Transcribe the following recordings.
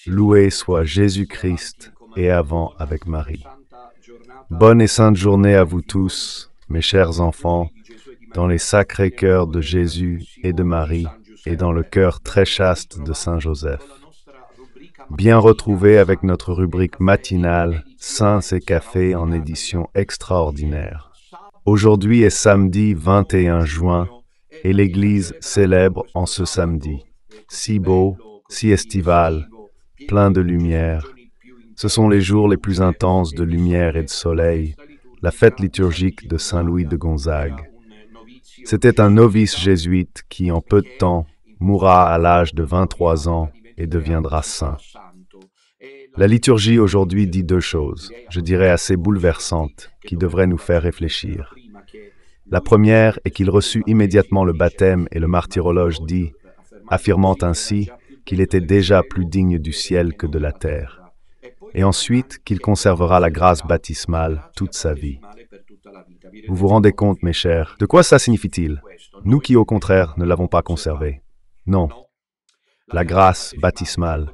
Loué soit Jésus-Christ et avant avec Marie. Bonne et sainte journée à vous tous, mes chers enfants, dans les sacrés cœurs de Jésus et de Marie, et dans le cœur très chaste de Saint Joseph. Bien retrouvés avec notre rubrique matinale Saints et Café en édition extraordinaire. Aujourd'hui est samedi 21 juin et l'Église célèbre en ce samedi. Si beau, si estival, plein de lumière. Ce sont les jours les plus intenses de lumière et de soleil, la fête liturgique de Saint Louis de Gonzague. C'était un novice jésuite qui, en peu de temps, mourra à l'âge de 23 ans et deviendra saint. La liturgie aujourd'hui dit deux choses, je dirais assez bouleversantes, qui devraient nous faire réfléchir. La première est qu'il reçut immédiatement le baptême et le martyrologe dit, affirmant ainsi qu'il était déjà plus digne du ciel que de la terre. Et ensuite qu'il conservera la grâce baptismale toute sa vie. Vous vous rendez compte, mes chers, de quoi ça signifie-t-il? Nous qui, au contraire, ne l'avons pas conservé. Non. La grâce baptismale,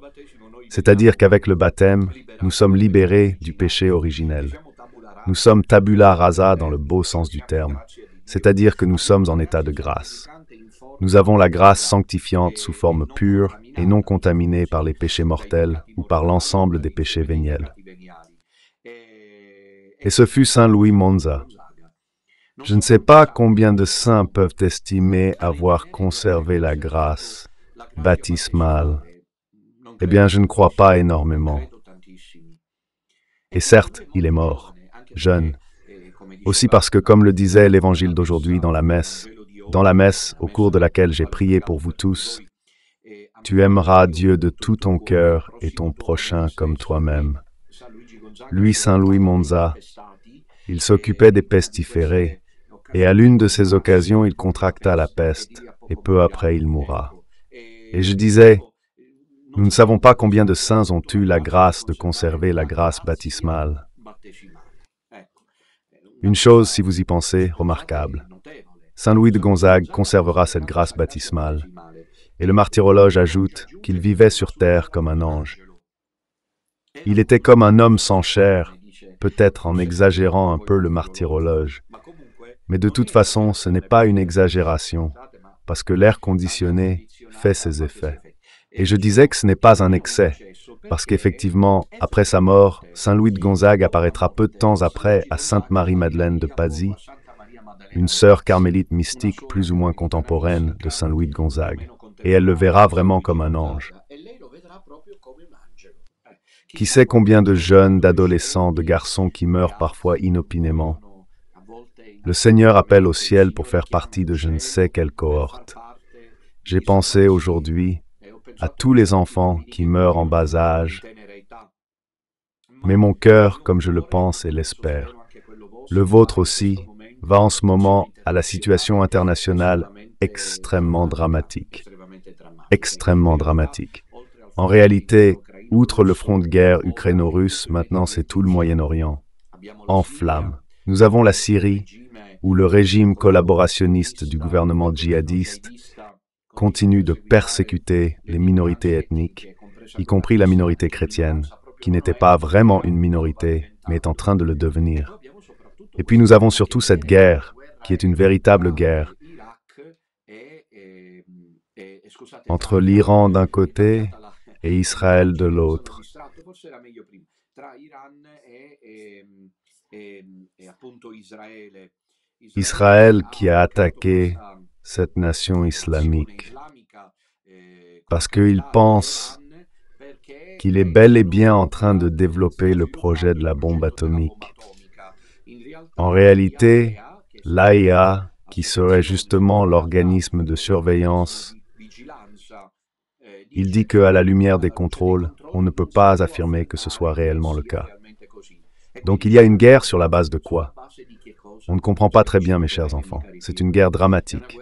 c'est-à-dire qu'avec le baptême, nous sommes libérés du péché originel. Nous sommes tabula rasa dans le beau sens du terme, c'est-à-dire que nous sommes en état de grâce. Nous avons la grâce sanctifiante sous forme pure et non contaminée par les péchés mortels ou par l'ensemble des péchés véniels. Et ce fut Saint Louis Monza. Je ne sais pas combien de saints peuvent estimer avoir conservé la grâce baptismale. Eh bien, je ne crois pas énormément. Et certes, il est mort, jeune. Aussi parce que, comme le disait l'Évangile d'aujourd'hui dans la messe, au cours de laquelle j'ai prié pour vous tous, tu aimeras Dieu de tout ton cœur et ton prochain comme toi-même. Lui, Saint Louis Monza, il s'occupait des pestiférés, et à l'une de ces occasions, il contracta la peste, et peu après, il mourra. Et je disais, nous ne savons pas combien de saints ont eu la grâce de conserver la grâce baptismale. Une chose, si vous y pensez, remarquable. Saint Louis de Gonzague conservera cette grâce baptismale, et le martyrologe ajoute qu'il vivait sur terre comme un ange. Il était comme un homme sans chair, peut-être en exagérant un peu le martyrologe. Mais de toute façon, ce n'est pas une exagération, parce que l'air conditionné fait ses effets. Et je disais que ce n'est pas un excès, parce qu'effectivement, après sa mort, Saint Louis de Gonzague apparaîtra peu de temps après à Sainte Marie-Madeleine de Pazzi, une sœur carmélite mystique plus ou moins contemporaine de Saint Louis de Gonzague, et elle le verra vraiment comme un ange. Qui sait combien de jeunes, d'adolescents, de garçons qui meurent parfois inopinément. Le Seigneur appelle au ciel pour faire partie de je ne sais quelle cohorte. J'ai pensé aujourd'hui à tous les enfants qui meurent en bas âge, mais mon cœur, comme je le pense et l'espère, le vôtre aussi, va en ce moment à la situation internationale extrêmement dramatique. Extrêmement dramatique. En réalité, outre le front de guerre ukraino-russe, maintenant c'est tout le Moyen-Orient. En flammes. Nous avons la Syrie, où le régime collaborationniste du gouvernement djihadiste continue de persécuter les minorités ethniques, y compris la minorité chrétienne, qui n'était pas vraiment une minorité, mais est en train de le devenir. Et puis nous avons surtout cette guerre, qui est une véritable guerre, entre l'Iran d'un côté et Israël de l'autre. Israël qui a attaqué cette nation islamique, parce qu'il pense qu'il est bel et bien en train de développer le projet de la bombe atomique. En réalité, l'AIA, qui serait justement l'organisme de surveillance, il dit qu'à la lumière des contrôles, on ne peut pas affirmer que ce soit réellement le cas. Donc il y a une guerre sur la base de quoi? On ne comprend pas très bien, mes chers enfants. C'est une guerre dramatique.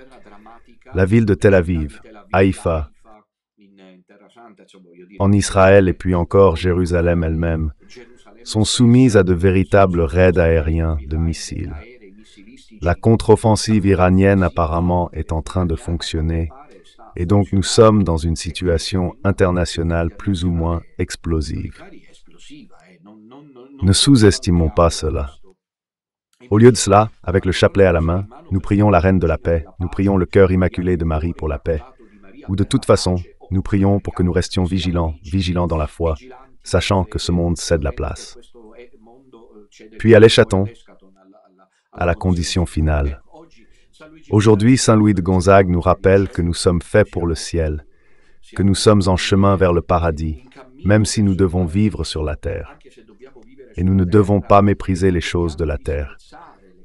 La ville de Tel Aviv, Haïfa, en Israël et puis encore Jérusalem elle-même, sont soumises à de véritables raids aériens de missiles. La contre-offensive iranienne apparemment est en train de fonctionner Et donc nous sommes dans une situation internationale plus ou moins explosive. Ne sous-estimons pas cela. Au lieu de cela, avec le chapelet à la main, nous prions la Reine de la Paix, nous prions le cœur immaculé de Marie pour la paix. Ou de toute façon, nous prions pour que nous restions vigilants dans la foi, sachant que ce monde cède la place. Puis à l'échaton, à la condition finale. Aujourd'hui, Saint Louis de Gonzague nous rappelle que nous sommes faits pour le ciel, que nous sommes en chemin vers le paradis, même si nous devons vivre sur la terre. Et nous ne devons pas mépriser les choses de la terre.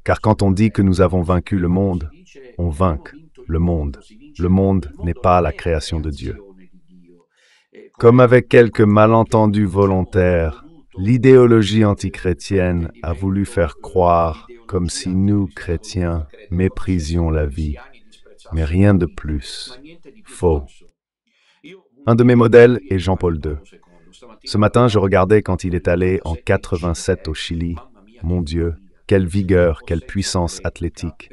Car quand on dit que nous avons vaincu le monde, on vainc le monde. Le monde n'est pas la création de Dieu. Comme avec quelques malentendus volontaires, l'idéologie antichrétienne a voulu faire croire comme si nous, chrétiens, méprisions la vie. Mais rien de plus. Faux. Un de mes modèles est Jean-Paul II. Ce matin, je regardais quand il est allé en 87 au Chili. Mon Dieu, quelle vigueur, quelle puissance athlétique.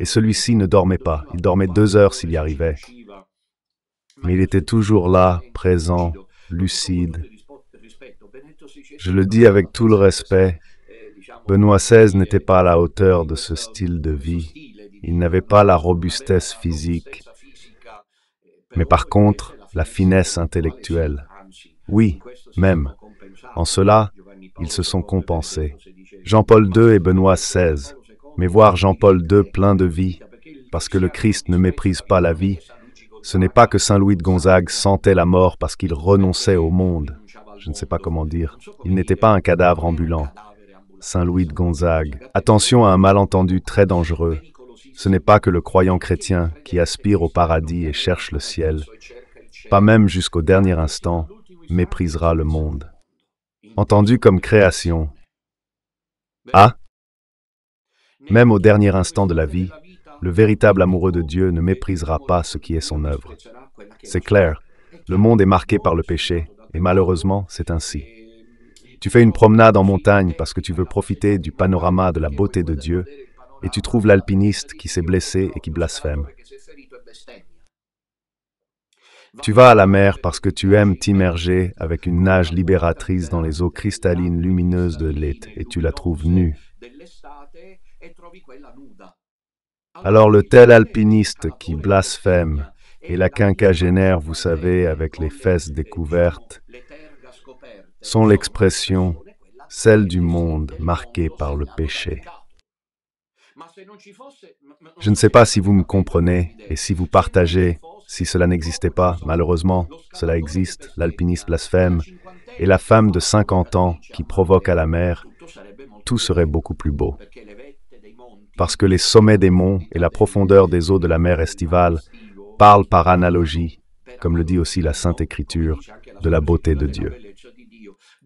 Et celui-ci ne dormait pas. Il dormait 2 heures s'il y arrivait. Mais il était toujours là, présent, lucide. Je le dis avec tout le respect, Benoît XVI n'était pas à la hauteur de ce style de vie. Il n'avait pas la robustesse physique, mais par contre, la finesse intellectuelle. Oui, même. En cela, ils se sont compensés. Jean-Paul II et Benoît XVI. Mais voir Jean-Paul II plein de vie, parce que le Christ ne méprise pas la vie, ce n'est pas que Saint Louis de Gonzague sentait la mort parce qu'il renonçait au monde. Je ne sais pas comment dire. Il n'était pas un cadavre ambulant. Saint Louis de Gonzague. Attention à un malentendu très dangereux. Ce n'est pas que le croyant chrétien qui aspire au paradis et cherche le ciel, pas même jusqu'au dernier instant, méprisera le monde. Entendu comme création. Ah! Même au dernier instant de la vie, le véritable amoureux de Dieu ne méprisera pas ce qui est son œuvre. C'est clair, le monde est marqué par le péché, et malheureusement, c'est ainsi. Tu fais une promenade en montagne parce que tu veux profiter du panorama de la beauté de Dieu, et tu trouves l'alpiniste qui s'est blessé et qui blasphème. Tu vas à la mer parce que tu aimes t'immerger avec une nage libératrice dans les eaux cristallines lumineuses de l'été, et tu la trouves nue. Alors le tel alpiniste qui blasphème et la quinquagénaire, vous savez, avec les fesses découvertes, sont l'expression, celle du monde marqué par le péché. Je ne sais pas si vous me comprenez et si vous partagez, si cela n'existait pas, malheureusement, cela existe, l'alpiniste blasphème, et la femme de 50 ans qui provoque à la mer, tout serait beaucoup plus beau. Parce que les sommets des monts et la profondeur des eaux de la mer estivale parlent par analogie, comme le dit aussi la Sainte Écriture, de la beauté de Dieu.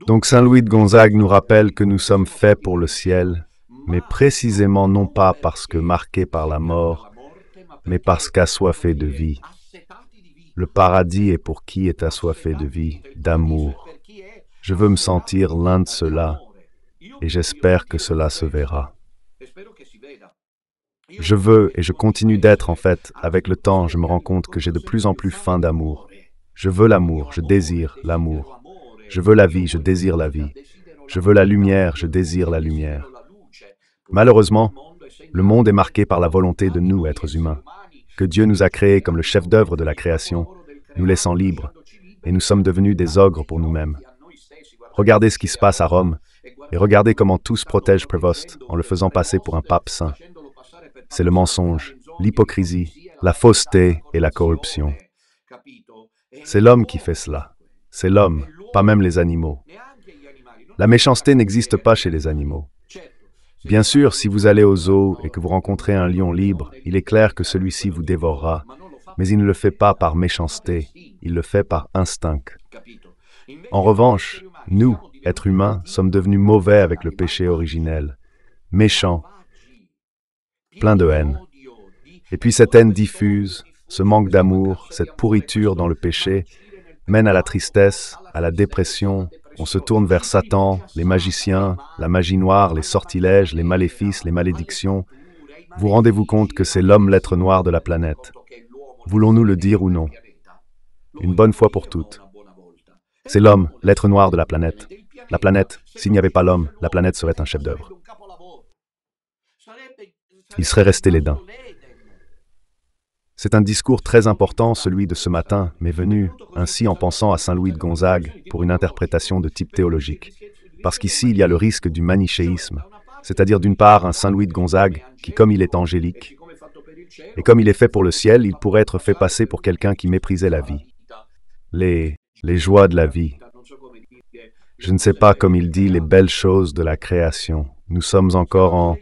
Donc Saint Louis de Gonzague nous rappelle que nous sommes faits pour le ciel, mais précisément non pas parce que marqués par la mort, mais parce qu'assoiffés de vie. Le paradis est pour qui est assoiffé de vie, d'amour. Je veux me sentir l'un de ceux-là, et j'espère que cela se verra. Je veux et je continue d'être en fait, avec le temps, je me rends compte que j'ai de plus en plus faim d'amour. Je veux l'amour, je désire l'amour. Je veux la vie, je désire la vie. Je veux la lumière, je désire la lumière. Malheureusement, le monde est marqué par la volonté de nous, êtres humains, que Dieu nous a créés comme le chef-d'œuvre de la création, nous laissant libres, et nous sommes devenus des ogres pour nous-mêmes. Regardez ce qui se passe à Rome, et regardez comment tous protègent Prévost en le faisant passer pour un pape saint. C'est le mensonge, l'hypocrisie, la fausseté et la corruption. C'est l'homme qui fait cela. C'est l'homme, pas même les animaux. La méchanceté n'existe pas chez les animaux. Bien sûr, si vous allez au zoo et que vous rencontrez un lion libre, il est clair que celui-ci vous dévorera, mais il ne le fait pas par méchanceté, il le fait par instinct. En revanche, nous, êtres humains, sommes devenus mauvais avec le péché originel, méchants, pleins de haine. Et puis cette haine diffuse, ce manque d'amour, cette pourriture dans le péché, mène à la tristesse, à la dépression. On se tourne vers Satan, les magiciens, la magie noire, les sortilèges, les maléfices, les malédictions. Vous rendez-vous compte que c'est l'homme lettre noire de la planète? Voulons-nous le dire ou non? une bonne fois pour toutes. C'est l'homme, l'être noir de la planète. La planète, s'il n'y avait pas l'homme, la planète serait un chef-d'œuvre. Il serait resté l'Éden. C'est un discours très important, celui de ce matin, m'est venu, ainsi en pensant à Saint Louis de Gonzague, pour une interprétation de type théologique. Parce qu'ici, il y a le risque du manichéisme, c'est-à-dire d'une part un Saint Louis de Gonzague qui, comme il est angélique, et comme il est fait pour le ciel, il pourrait être fait passer pour quelqu'un qui méprisait la vie. Les joies de la vie. Je ne sais pas, comme il dit, les belles choses de la création. Nous sommes encore en...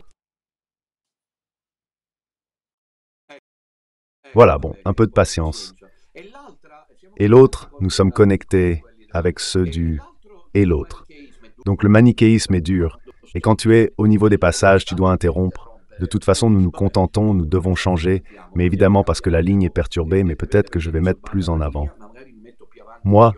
Voilà, bon, un peu de patience. Et l'autre, nous sommes connectés avec ceux du et l'autre. Donc le manichéisme est dur. Et quand tu es au niveau des passages, tu dois interrompre. De toute façon, nous nous contentons, nous devons changer, mais évidemment parce que la ligne est perturbée, mais peut-être que je vais mettre plus en avant. Moi,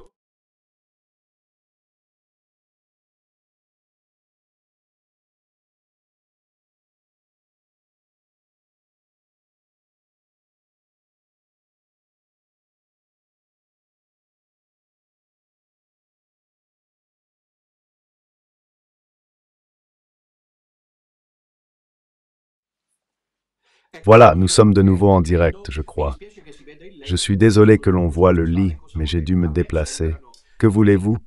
voilà, nous sommes de nouveau en direct, je crois. Je suis désolé que l'on voit le lit, mais j'ai dû me déplacer. Que voulez-vous?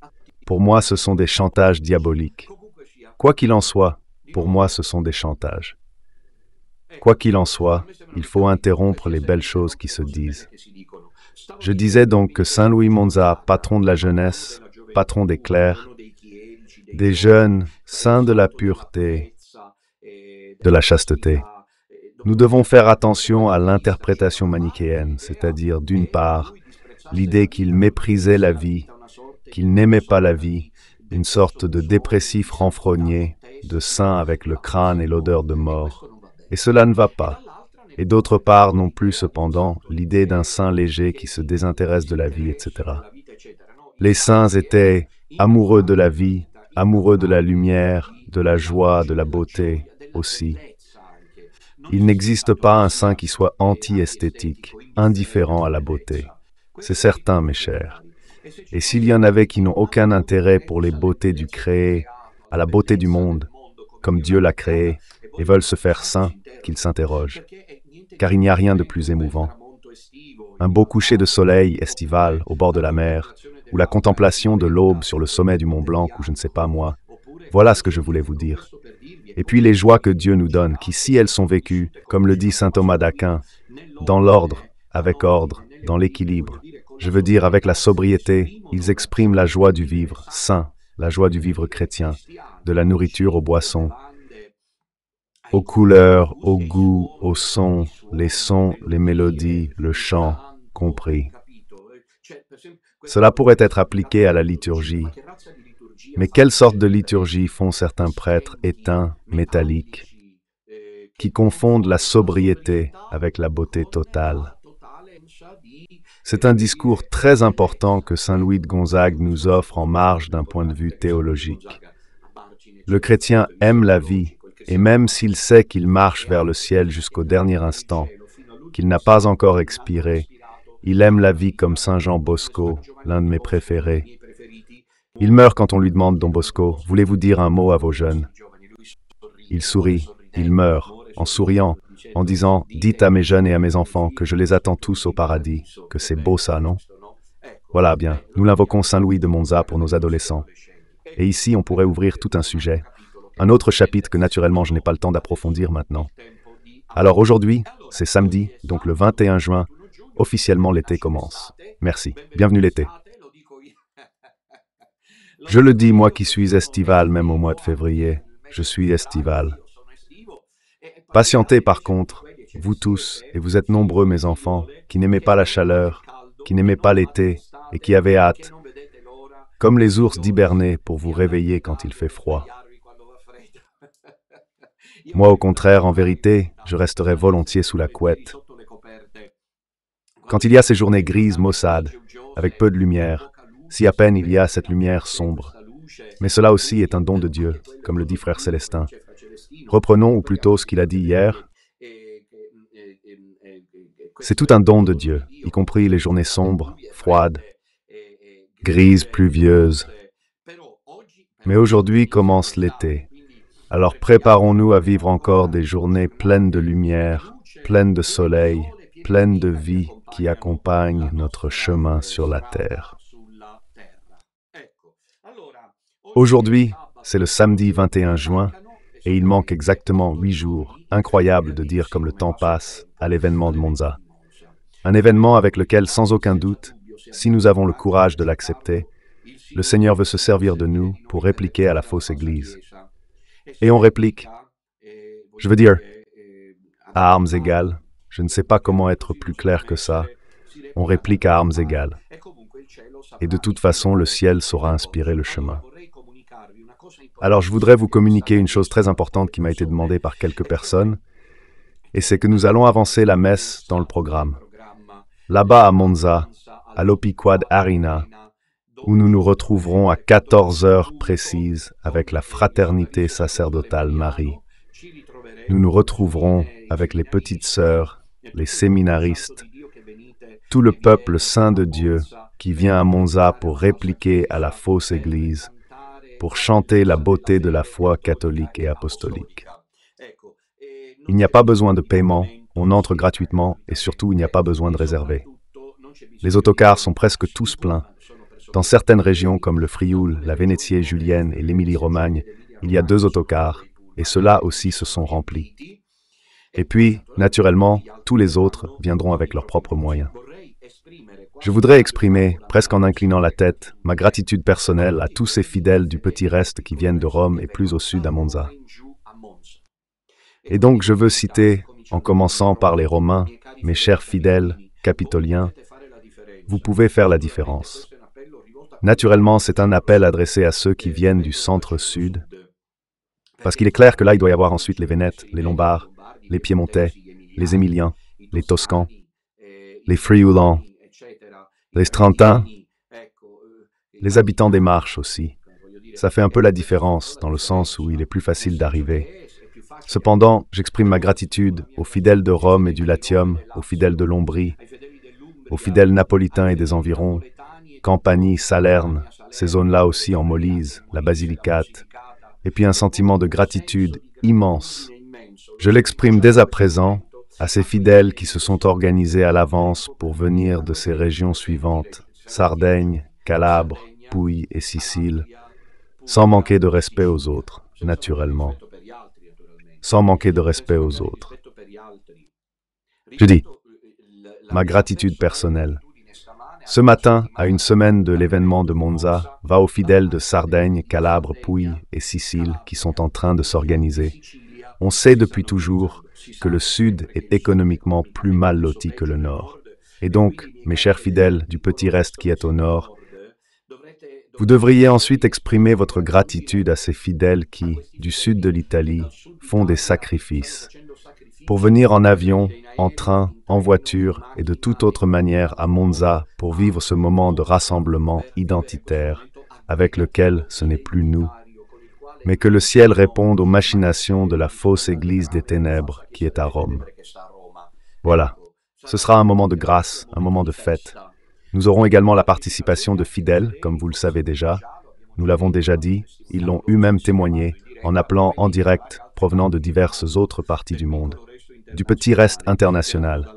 Pour moi, ce sont des chantages diaboliques. Quoi qu'il en soit, pour moi, ce sont des chantages. Quoi qu'il en soit, il faut interrompre les belles choses qui se disent. Je disais donc que Saint Louis Monza, patron de la jeunesse, patron des clercs, des jeunes, saints de la pureté, de la chasteté, nous devons faire attention à l'interprétation manichéenne, c'est-à-dire d'une part, l'idée qu'il méprisait la vie, qu'il n'aimait pas la vie, une sorte de dépressif renfrogné, de saint avec le crâne et l'odeur de mort. Et cela ne va pas. Et d'autre part non plus cependant, l'idée d'un saint léger qui se désintéresse de la vie, etc. Les saints étaient amoureux de la vie, amoureux de la lumière, de la joie, de la beauté aussi. Il n'existe pas un saint qui soit anti-esthétique, indifférent à la beauté. C'est certain, mes chers. Et s'il y en avait qui n'ont aucun intérêt pour les beautés du créé, à la beauté du monde, comme Dieu l'a créé, et veulent se faire saints, qu'ils s'interrogent. Car il n'y a rien de plus émouvant. Un beau coucher de soleil estival au bord de la mer, ou la contemplation de l'aube sur le sommet du Mont Blanc, ou je ne sais pas moi. Voilà ce que je voulais vous dire. Et puis les joies que Dieu nous donne, qui si elles sont vécues, comme le dit saint Thomas d'Aquin, dans l'ordre, avec ordre, dans l'équilibre, je veux dire avec la sobriété, ils expriment la joie du vivre saint, la joie du vivre chrétien, de la nourriture aux boissons, aux couleurs, aux goûts, aux sons, les mélodies, le chant, compris. Cela pourrait être appliqué à la liturgie. Mais quelle sorte de liturgie font certains prêtres éteints, métalliques, qui confondent la sobriété avec la beauté totale? C'est un discours très important que Saint Louis de Gonzague nous offre en marge d'un point de vue théologique. Le chrétien aime la vie, et même s'il sait qu'il marche vers le ciel jusqu'au dernier instant, qu'il n'a pas encore expiré, il aime la vie comme Saint Jean Bosco, l'un de mes préférés. Il meurt quand on lui demande, Don Bosco, voulez-vous dire un mot à vos jeunes? Il sourit, il meurt, en souriant, en disant, dites à mes jeunes et à mes enfants que je les attends tous au paradis, que c'est beau ça, non? Voilà bien, nous l'invoquons Saint Louis de Monza pour nos adolescents. Et ici, on pourrait ouvrir tout un sujet, un autre chapitre que naturellement je n'ai pas le temps d'approfondir maintenant. Alors aujourd'hui, c'est samedi, donc le 21 juin, officiellement l'été commence. Merci, bienvenue l'été. Je le dis, moi qui suis estival même au mois de février, je suis estival. Patientez par contre, vous tous, et vous êtes nombreux mes enfants, qui n'aimez pas la chaleur, qui n'aimez pas l'été, et qui avez hâte, comme les ours d'hiberner pour vous réveiller quand il fait froid. Moi au contraire, en vérité, je resterai volontiers sous la couette. Quand il y a ces journées grises, maussades, avec peu de lumière, si à peine il y a cette lumière sombre. Mais cela aussi est un don de Dieu, comme le dit frère Célestin. Reprenons, ou plutôt ce qu'il a dit hier. C'est tout un don de Dieu, y compris les journées sombres, froides, grises, pluvieuses. Mais aujourd'hui commence l'été. Alors préparons-nous à vivre encore des journées pleines de lumière, pleines de soleil, pleines de vie qui accompagnent notre chemin sur la terre. Aujourd'hui, c'est le samedi 21 juin et il manque exactement 8 jours. Incroyable de dire comme le temps passe à l'événement de Monza. Un événement avec lequel, sans aucun doute, si nous avons le courage de l'accepter, le Seigneur veut se servir de nous pour répliquer à la fausse Église. Et on réplique, je veux dire, à armes égales. Je ne sais pas comment être plus clair que ça. On réplique à armes égales. Et de toute façon, le ciel saura inspirer le chemin. Alors je voudrais vous communiquer une chose très importante qui m'a été demandée par quelques personnes, et c'est que nous allons avancer la messe dans le programme. Là-bas à Monza, à l'Opiquad Arena, où nous nous retrouverons à 14 heures précises avec la fraternité sacerdotale Marie. Nous nous retrouverons avec les petites sœurs, les séminaristes, tout le peuple saint de Dieu qui vient à Monza pour répliquer à la fausse Église, pour chanter la beauté de la foi catholique et apostolique. Il n'y a pas besoin de paiement, on entre gratuitement et surtout il n'y a pas besoin de réserver. Les autocars sont presque tous pleins. Dans certaines régions comme le Frioul, la Vénétie julienne et l'Émilie-Romagne, il y a 2 autocars et ceux-là aussi se sont remplis. Et puis, naturellement, tous les autres viendront avec leurs propres moyens. Je voudrais exprimer, presque en inclinant la tête, ma gratitude personnelle à tous ces fidèles du petit reste qui viennent de Rome et plus au sud à Monza. Et donc je veux citer, en commençant par les Romains, mes chers fidèles, capitoliens, vous pouvez faire la différence. Naturellement, c'est un appel adressé à ceux qui viennent du centre-sud, parce qu'il est clair que là, il doit y avoir ensuite les Vénètes, les Lombards, les Piémontais, les Émiliens, les Toscans, les Frioulans, les Trentins, les habitants des Marches aussi. Ça fait un peu la différence, dans le sens où il est plus facile d'arriver. Cependant, j'exprime ma gratitude aux fidèles de Rome et du Latium, aux fidèles de l'Ombrie, aux fidèles napolitains et des environs, Campanie, Salerne, ces zones-là aussi en Molise, la Basilicate, et puis un sentiment de gratitude immense. Je l'exprime dès à présent à ces fidèles qui se sont organisés à l'avance pour venir de ces régions suivantes, Sardaigne, Calabre, Pouille et Sicile, sans manquer de respect aux autres, naturellement. Sans manquer de respect aux autres. Je dis, ma gratitude personnelle. Ce matin, à une semaine de l'événement de Monza, va aux fidèles de Sardaigne, Calabre, Pouille et Sicile qui sont en train de s'organiser. On sait depuis toujours que le Sud est économiquement plus mal loti que le Nord. Et donc, mes chers fidèles du petit reste qui est au Nord, vous devriez ensuite exprimer votre gratitude à ces fidèles qui, du sud de l'Italie, font des sacrifices pour venir en avion, en train, en voiture et de toute autre manière à Monza pour vivre ce moment de rassemblement identitaire avec lequel ce n'est plus nous, mais que le ciel réponde aux machinations de la fausse Église des ténèbres qui est à Rome. Voilà, ce sera un moment de grâce, un moment de fête. Nous aurons également la participation de fidèles, comme vous le savez déjà. Nous l'avons déjà dit, ils l'ont eux-mêmes témoigné en appelant en direct provenant de diverses autres parties du monde. Du petit reste international.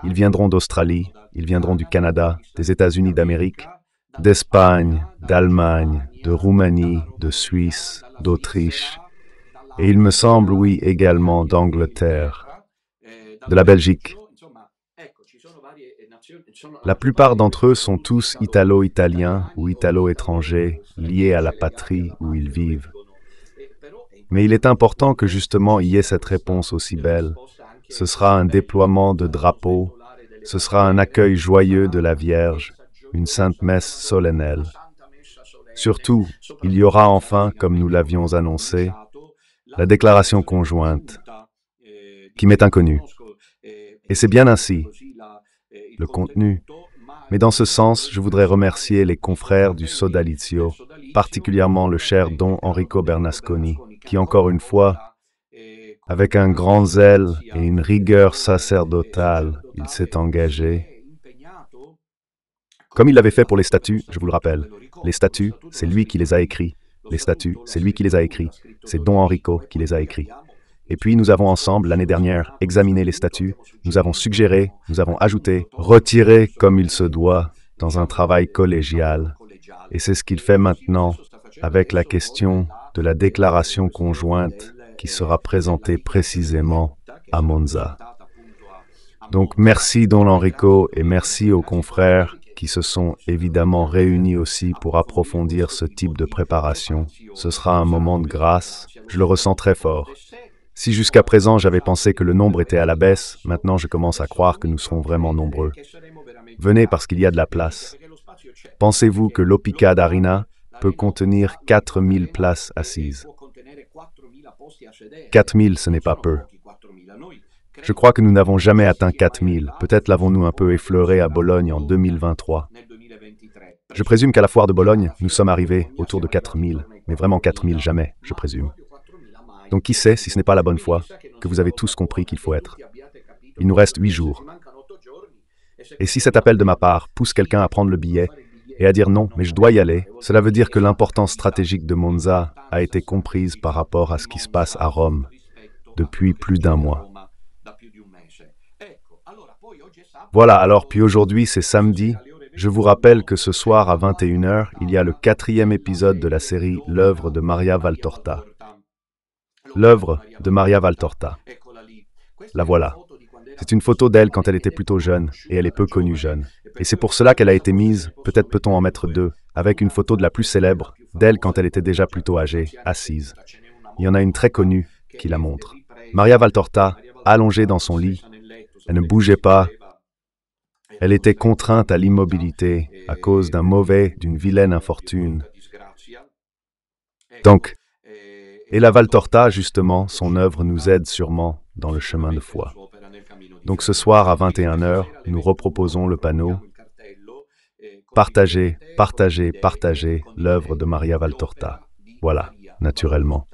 Ils viendront d'Australie, ils viendront du Canada, des États-Unis d'Amérique, d'Espagne, d'Allemagne, de Roumanie, de Suisse, d'Autriche, et il me semble, oui, également d'Angleterre, de la Belgique. La plupart d'entre eux sont tous italo-italiens ou italo-étrangers, liés à la patrie où ils vivent. Mais il est important que justement il y ait cette réponse aussi belle. Ce sera un déploiement de drapeaux, ce sera un accueil joyeux de la Vierge, une sainte messe solennelle. Surtout, il y aura enfin, comme nous l'avions annoncé, la déclaration conjointe, qui m'est inconnue. Et c'est bien ainsi, le contenu. Mais dans ce sens, je voudrais remercier les confrères du Sodalizio, particulièrement le cher Don Enrico Bernasconi, qui encore une fois Avec un grand zèle et une rigueur sacerdotale, il s'est engagé. Comme il l'avait fait pour les statuts, je vous le rappelle. Les statuts, c'est lui qui les a écrits. Les statuts, c'est lui qui les a écrits. C'est Don Enrico qui les a écrits. Et puis nous avons ensemble, l'année dernière, examiné les statuts, nous avons suggéré, nous avons ajouté, retiré comme il se doit, dans un travail collégial. Et c'est ce qu'il fait maintenant avec la question de la déclaration conjointe qui sera présentée précisément à Monza. Donc merci Don Enrico et merci aux confrères qui se sont évidemment réunis aussi pour approfondir ce type de préparation. Ce sera un moment de grâce, je le ressens très fort. Si jusqu'à présent j'avais pensé que le nombre était à la baisse, maintenant je commence à croire que nous serons vraiment nombreux. Venez parce qu'il y a de la place. Pensez-vous que l'Opica d'Arena peut contenir 4000 places assises? 4000, ce n'est pas peu. Je crois que nous n'avons jamais atteint 4000. Peut-être l'avons-nous un peu effleuré à Bologne en 2023. Je présume qu'à la foire de Bologne, nous sommes arrivés autour de 4000, mais vraiment 4000 jamais, je présume. Donc qui sait si ce n'est pas la bonne foi, que vous avez tous compris qu'il faut être. Il nous reste 8 jours. Et si cet appel de ma part pousse quelqu'un à prendre le billet et à dire non, mais je dois y aller, cela veut dire que l'importance stratégique de Monza a été comprise par rapport à ce qui se passe à Rome depuis plus d'un mois. Voilà, alors puis aujourd'hui c'est samedi. Je vous rappelle que ce soir à 21h, il y a le 4e épisode de la série L'œuvre de Maria Valtorta. L'œuvre de Maria Valtorta. La voilà. C'est une photo d'elle quand elle était plutôt jeune, et elle est peu connue jeune. Et c'est pour cela qu'elle a été mise, peut-être peut-on en mettre 2, avec une photo de la plus célèbre, d'elle quand elle était déjà plutôt âgée, assise. Il y en a une très connue qui la montre. Maria Valtorta, allongée dans son lit, elle ne bougeait pas. Elle était contrainte à l'immobilité à cause d'une vilaine infortune. Donc, et la Valtorta, justement, son œuvre nous aide sûrement dans le chemin de foi. Donc ce soir à 21h, nous reproposons le panneau « Partagez, partagez, partagez l'œuvre de Maria Valtorta ». Voilà, naturellement.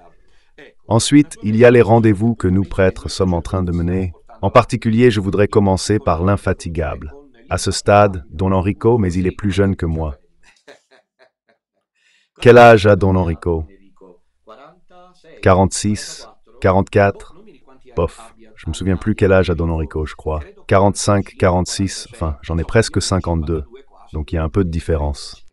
Ensuite, il y a les rendez-vous que nous prêtres sommes en train de mener. En particulier, je voudrais commencer par l'infatigable. À ce stade, Don Enrico, mais il est plus jeune que moi. Quel âge a Don Enrico? 46, 44, bof, je me souviens plus quel âge a Don Enrico, je crois. 45, 46, enfin, j'en ai presque 52, donc il y a un peu de différence.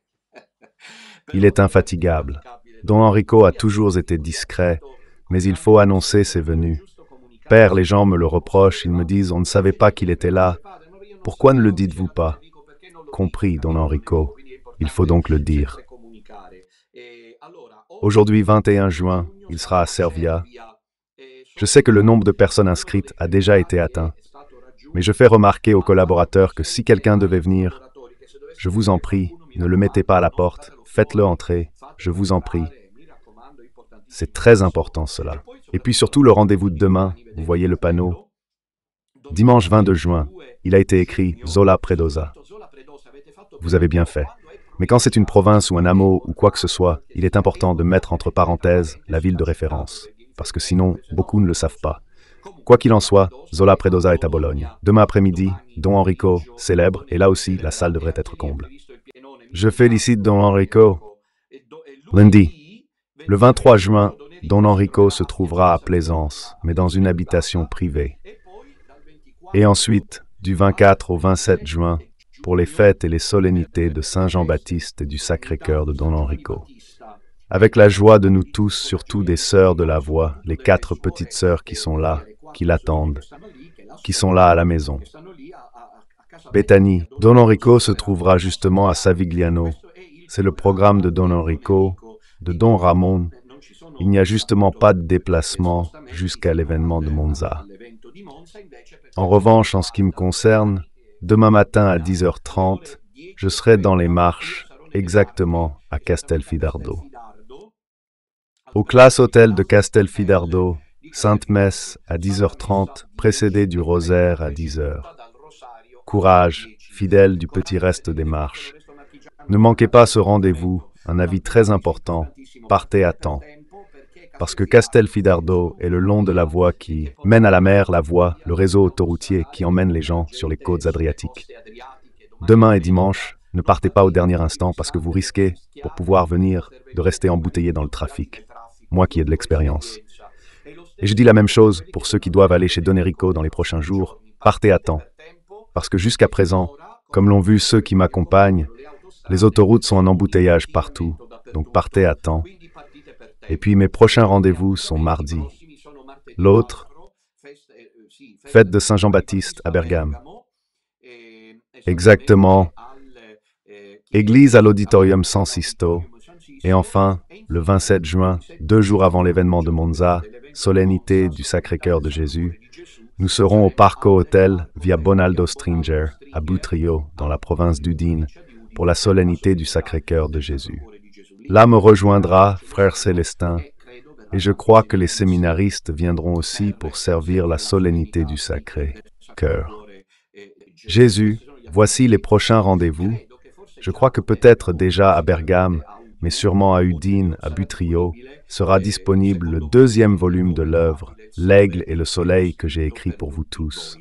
Il est infatigable. Don Enrico a toujours été discret, mais il faut annoncer ses venues. Père, les gens me le reprochent, ils me disent, on ne savait pas qu'il était là. Pourquoi ne le dites-vous pas? Compris, Don Enrico, il faut donc le dire. Aujourd'hui, 21 juin, il sera à Servia. Je sais que le nombre de personnes inscrites a déjà été atteint, mais je fais remarquer aux collaborateurs que si quelqu'un devait venir, je vous en prie, ne le mettez pas à la porte, faites-le entrer, je vous en prie. C'est très important cela. Et puis surtout le rendez-vous de demain, vous voyez le panneau. Dimanche 22 juin, il a été écrit Zola Predosa. Vous avez bien fait. Mais quand c'est une province ou un hameau ou quoi que ce soit, il est important de mettre entre parenthèses la ville de référence, parce que sinon, beaucoup ne le savent pas. Quoi qu'il en soit, Zola Predosa est à Bologne. Demain après-midi, Don Enrico célèbre, et là aussi, la salle devrait être comble. Je félicite Don Enrico. Lundi, le 23 juin, Don Enrico se trouvera à Plaisance, mais dans une habitation privée. Et ensuite, du 24 au 27 juin, pour les fêtes et les solennités de Saint Jean-Baptiste et du Sacré-Cœur de Don Enrico. Avec la joie de nous tous, surtout des sœurs de la voix, les 4 petites sœurs qui sont là, qui l'attendent, qui sont là à la maison. Bethany, Don Enrico se trouvera justement à Savigliano. C'est le programme de Don Enrico, de Don Ramon. Il n'y a justement pas de déplacement jusqu'à l'événement de Monza. En revanche, en ce qui me concerne, demain matin à 10h30, je serai dans les marches, exactement à Castelfidardo. Au Classe Hôtel de Castelfidardo, Sainte Messe à 10h30, précédée du rosaire à 10h. Courage, fidèles du petit reste des marches. Ne manquez pas ce rendez-vous, un avis très important, partez à temps. parce que Castelfidardo est le long de la voie qui mène à la mer, la voie, le réseau autoroutier qui emmène les gens sur les côtes adriatiques. Demain et dimanche, ne partez pas au dernier instant parce que vous risquez, pour pouvoir venir, de rester embouteillé dans le trafic. Moi qui ai de l'expérience. Et je dis la même chose pour ceux qui doivent aller chez Don Enrico dans les prochains jours. Partez à temps. Parce que jusqu'à présent, comme l'ont vu ceux qui m'accompagnent, les autoroutes sont en embouteillage partout, donc partez à temps. Et puis mes prochains rendez-vous sont mardi. L'autre, fête de Saint-Jean-Baptiste à Bergame. Exactement. Église à l'Auditorium San Sisto. Et enfin, le 27 juin, 2 jours avant l'événement de Monza, solennité du Sacré-Cœur de Jésus, nous serons au Parco Hotel via Bonaldo Stringer, à Butrio, dans la province d'Udine, pour la solennité du Sacré-Cœur de Jésus. Là me rejoindra frère Célestin, et je crois que les séminaristes viendront aussi pour servir la solennité du Sacré-Cœur. Jésus, voici les prochains rendez-vous. Je crois que peut-être déjà à Bergame, mais sûrement à Udine, à Butrio, sera disponible le 2e volume de l'œuvre, L'Aigle et le Soleil que j'ai écrit pour vous tous.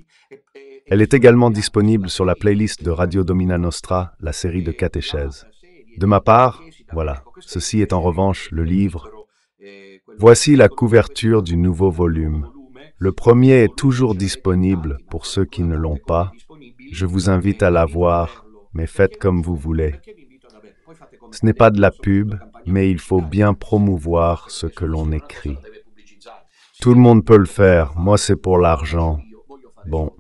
Elle est également disponible sur la playlist de Radio Domina Nostra, la série de catéchèses. De ma part, voilà, ceci est en revanche le livre. Voici la couverture du nouveau volume. Le premier est toujours disponible pour ceux qui ne l'ont pas. Je vous invite à l'avoir, mais faites comme vous voulez. Ce n'est pas de la pub, mais il faut bien promouvoir ce que l'on écrit. Tout le monde peut le faire, moi c'est pour l'argent. Bon.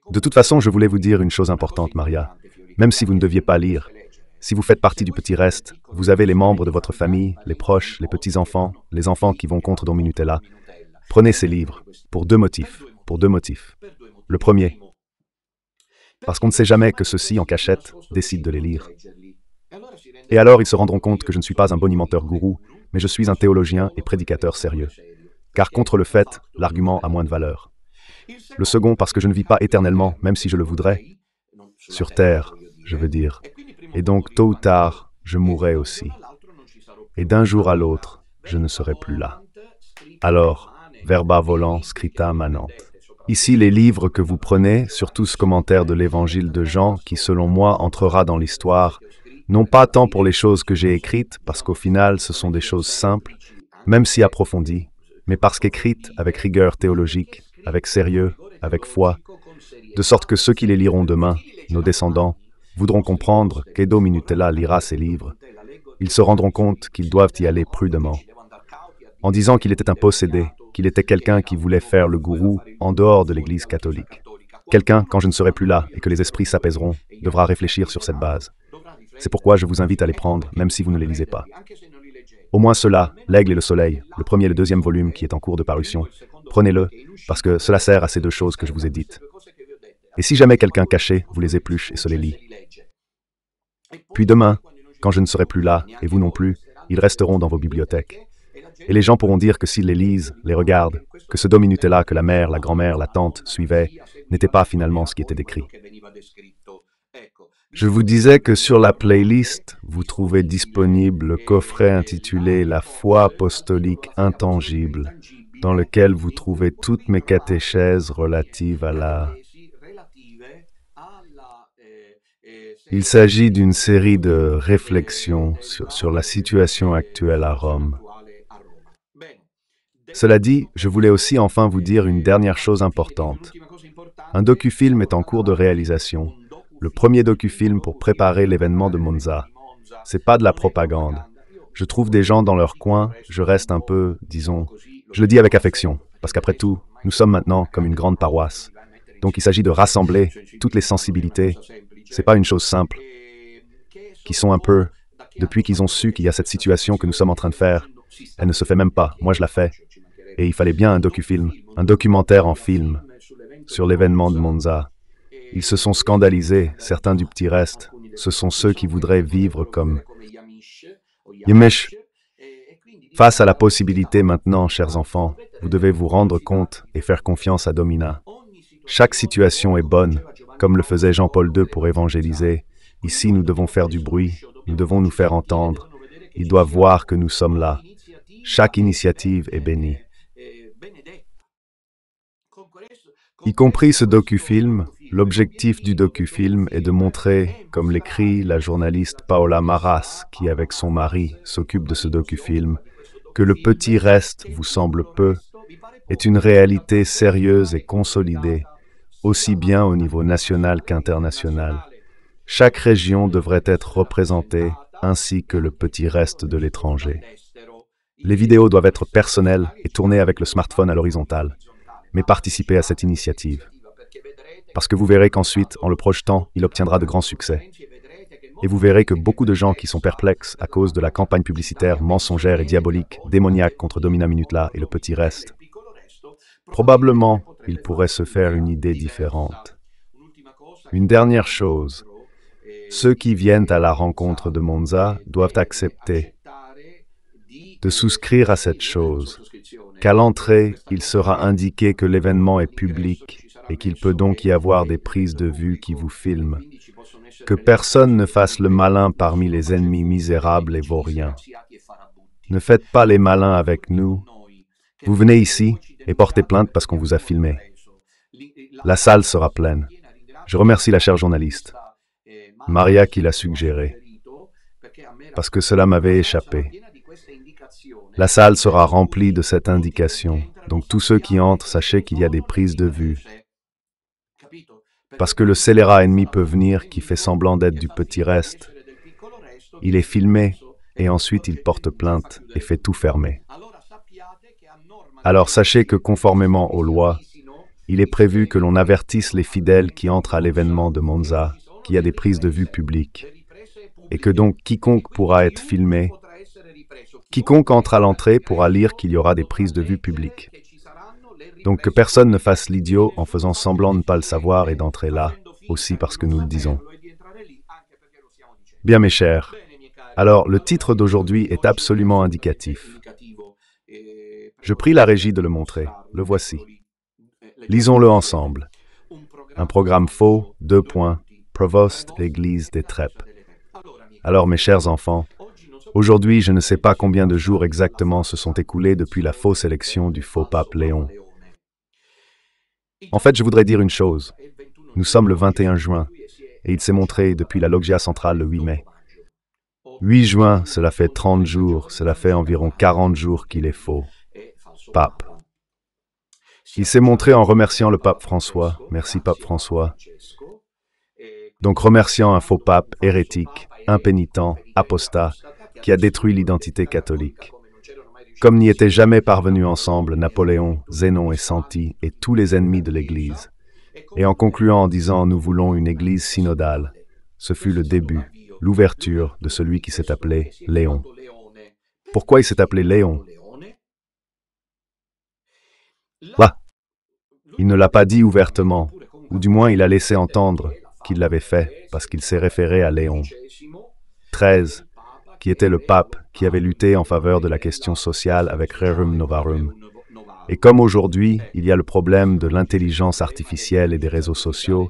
De toute façon, je voulais vous dire une chose importante, Maria. Même si vous ne deviez pas lire, si vous faites partie du petit reste, vous avez les membres de votre famille, les proches, les petits-enfants, les enfants qui vont contre Don Minutella. Prenez ces livres, pour deux motifs. Le premier, parce qu'on ne sait jamais que ceux-ci, en cachette, décident de les lire. Et alors ils se rendront compte que je ne suis pas un bonimenteur gourou, mais je suis un théologien et prédicateur sérieux. Car contre le fait, l'argument a moins de valeur. Le second, parce que je ne vis pas éternellement, même si je le voudrais, sur terre, je veux dire. Et donc, tôt ou tard, je mourrai aussi. Et d'un jour à l'autre, je ne serai plus là. Alors, verba volant, scripta manent. Ici, les livres que vous prenez, surtout ce commentaire de l'évangile de Jean, qui selon moi entrera dans l'histoire, non pas tant pour les choses que j'ai écrites, parce qu'au final, ce sont des choses simples, même si approfondies, mais parce qu'écrites avec rigueur théologique, avec sérieux, avec foi, de sorte que ceux qui les liront demain, nos descendants, voudront comprendre qu'Edo Minutella lira ces livres. Ils se rendront compte qu'ils doivent y aller prudemment. En disant qu'il était un possédé, qu'il était quelqu'un qui voulait faire le gourou en dehors de l'Église catholique. Quelqu'un, quand je ne serai plus là et que les esprits s'apaiseront, devra réfléchir sur cette base. C'est pourquoi je vous invite à les prendre, même si vous ne les lisez pas. Au moins cela, L'Aigle et le Soleil, le premier et le 2e volume qui est en cours de parution, prenez-le, parce que cela sert à ces deux choses que je vous ai dites. Et si jamais quelqu'un caché vous les épluche et se les lit. Puis demain, quand je ne serai plus là, et vous non plus, ils resteront dans vos bibliothèques. Et les gens pourront dire que s'ils les lisent, les regardent, que ce Don Minutella que la mère, la grand-mère, la tante suivaient, n'était pas finalement ce qui était décrit. Je vous disais que sur la playlist, vous trouvez disponible le coffret intitulé « La foi apostolique intangible », dans lequel vous trouvez toutes mes catéchèses relatives à la... Il s'agit d'une série de réflexions sur la situation actuelle à Rome. Cela dit, je voulais aussi enfin vous dire une dernière chose importante. Un docufilm est en cours de réalisation. Le premier docufilm pour préparer l'événement de Monza. C'est pas de la propagande. Je trouve des gens dans leur coin, je reste un peu, disons, je le dis avec affection, parce qu'après tout, nous sommes maintenant comme une grande paroisse. Donc il s'agit de rassembler toutes les sensibilités. C'est pas une chose simple. Qui sont un peu, depuis qu'ils ont su qu'il y a cette situation que nous sommes en train de faire, elle ne se fait même pas, moi je la fais. Et il fallait bien un docufilm, un documentaire en film, sur l'événement de Monza. Ils se sont scandalisés, certains du petit reste. Ce sont ceux qui voudraient vivre comme Yemish. Face à la possibilité maintenant, chers enfants, vous devez vous rendre compte et faire confiance à Domina. Chaque situation est bonne, comme le faisait Jean-Paul II pour évangéliser. Ici, nous devons faire du bruit, nous devons nous faire entendre. Ils doivent voir que nous sommes là. Chaque initiative est bénie. Y compris ce docufilm, l'objectif du docufilm est de montrer, comme l'écrit la journaliste Paola Maras, qui avec son mari s'occupe de ce docufilm, que le petit reste vous semble peu, est une réalité sérieuse et consolidée, aussi bien au niveau national qu'international. Chaque région devrait être représentée, ainsi que le petit reste de l'étranger. Les vidéos doivent être personnelles et tournées avec le smartphone à l'horizontale, mais participez à cette initiative. Parce que vous verrez qu'ensuite, en le projetant, il obtiendra de grands succès. Et vous verrez que beaucoup de gens qui sont perplexes à cause de la campagne publicitaire mensongère et diabolique, démoniaque contre Domina Minutla et le petit reste, probablement, ils pourraient se faire une idée différente. Une dernière chose, ceux qui viennent à la rencontre de Monza doivent accepter de souscrire à cette chose, qu'à l'entrée, il sera indiqué que l'événement est public et qu'il peut donc y avoir des prises de vue qui vous filment. Que personne ne fasse le malin parmi les ennemis misérables et vauriens. Ne faites pas les malins avec nous. Vous venez ici et portez plainte parce qu'on vous a filmé. La salle sera pleine. Je remercie la chère journaliste, Maria, qui l'a suggéré, parce que cela m'avait échappé. La salle sera remplie de cette indication, donc tous ceux qui entrent, sachez qu'il y a des prises de vue. Parce que le scélérat ennemi peut venir qui fait semblant d'être du petit reste. Il est filmé et ensuite il porte plainte et fait tout fermer. Alors sachez que conformément aux lois, il est prévu que l'on avertisse les fidèles qui entrent à l'événement de Monza qu'il y a des prises de vue publiques et que donc quiconque pourra être filmé, quiconque entre à l'entrée pourra lire qu'il y aura des prises de vue publiques. Donc que personne ne fasse l'idiot en faisant semblant de ne pas le savoir et d'entrer là, aussi parce que nous le disons. Bien mes chers, alors le titre d'aujourd'hui est absolument indicatif. Je prie la régie de le montrer, le voici. Lisons-le ensemble. Un programme faux, Provost, l'Église des Trèpes. Alors mes chers enfants, aujourd'hui je ne sais pas combien de jours exactement se sont écoulés depuis la fausse élection du faux pape Léon. En fait, je voudrais dire une chose. Nous sommes le 21 juin, et il s'est montré depuis la Loggia centrale le 8 mai. 8 juin, cela fait 30 jours, cela fait environ 40 jours qu'il est faux. Pape. Il s'est montré en remerciant le pape François, merci pape François. Donc remerciant un faux pape hérétique, impénitent, apostat, qui a détruit l'identité catholique. Comme n'y étaient jamais parvenus ensemble Napoléon, Zénon et Santi et tous les ennemis de l'Église. Et en concluant en disant « Nous voulons une Église synodale », ce fut le début, l'ouverture de celui qui s'est appelé Léon. Pourquoi il s'est appelé Léon? Là, il ne l'a pas dit ouvertement, ou du moins il a laissé entendre qu'il l'avait fait, parce qu'il s'est référé à Léon XIII, qui était le pape qui avait lutté en faveur de la question sociale avec Rerum Novarum. Et comme aujourd'hui, il y a le problème de l'intelligence artificielle et des réseaux sociaux,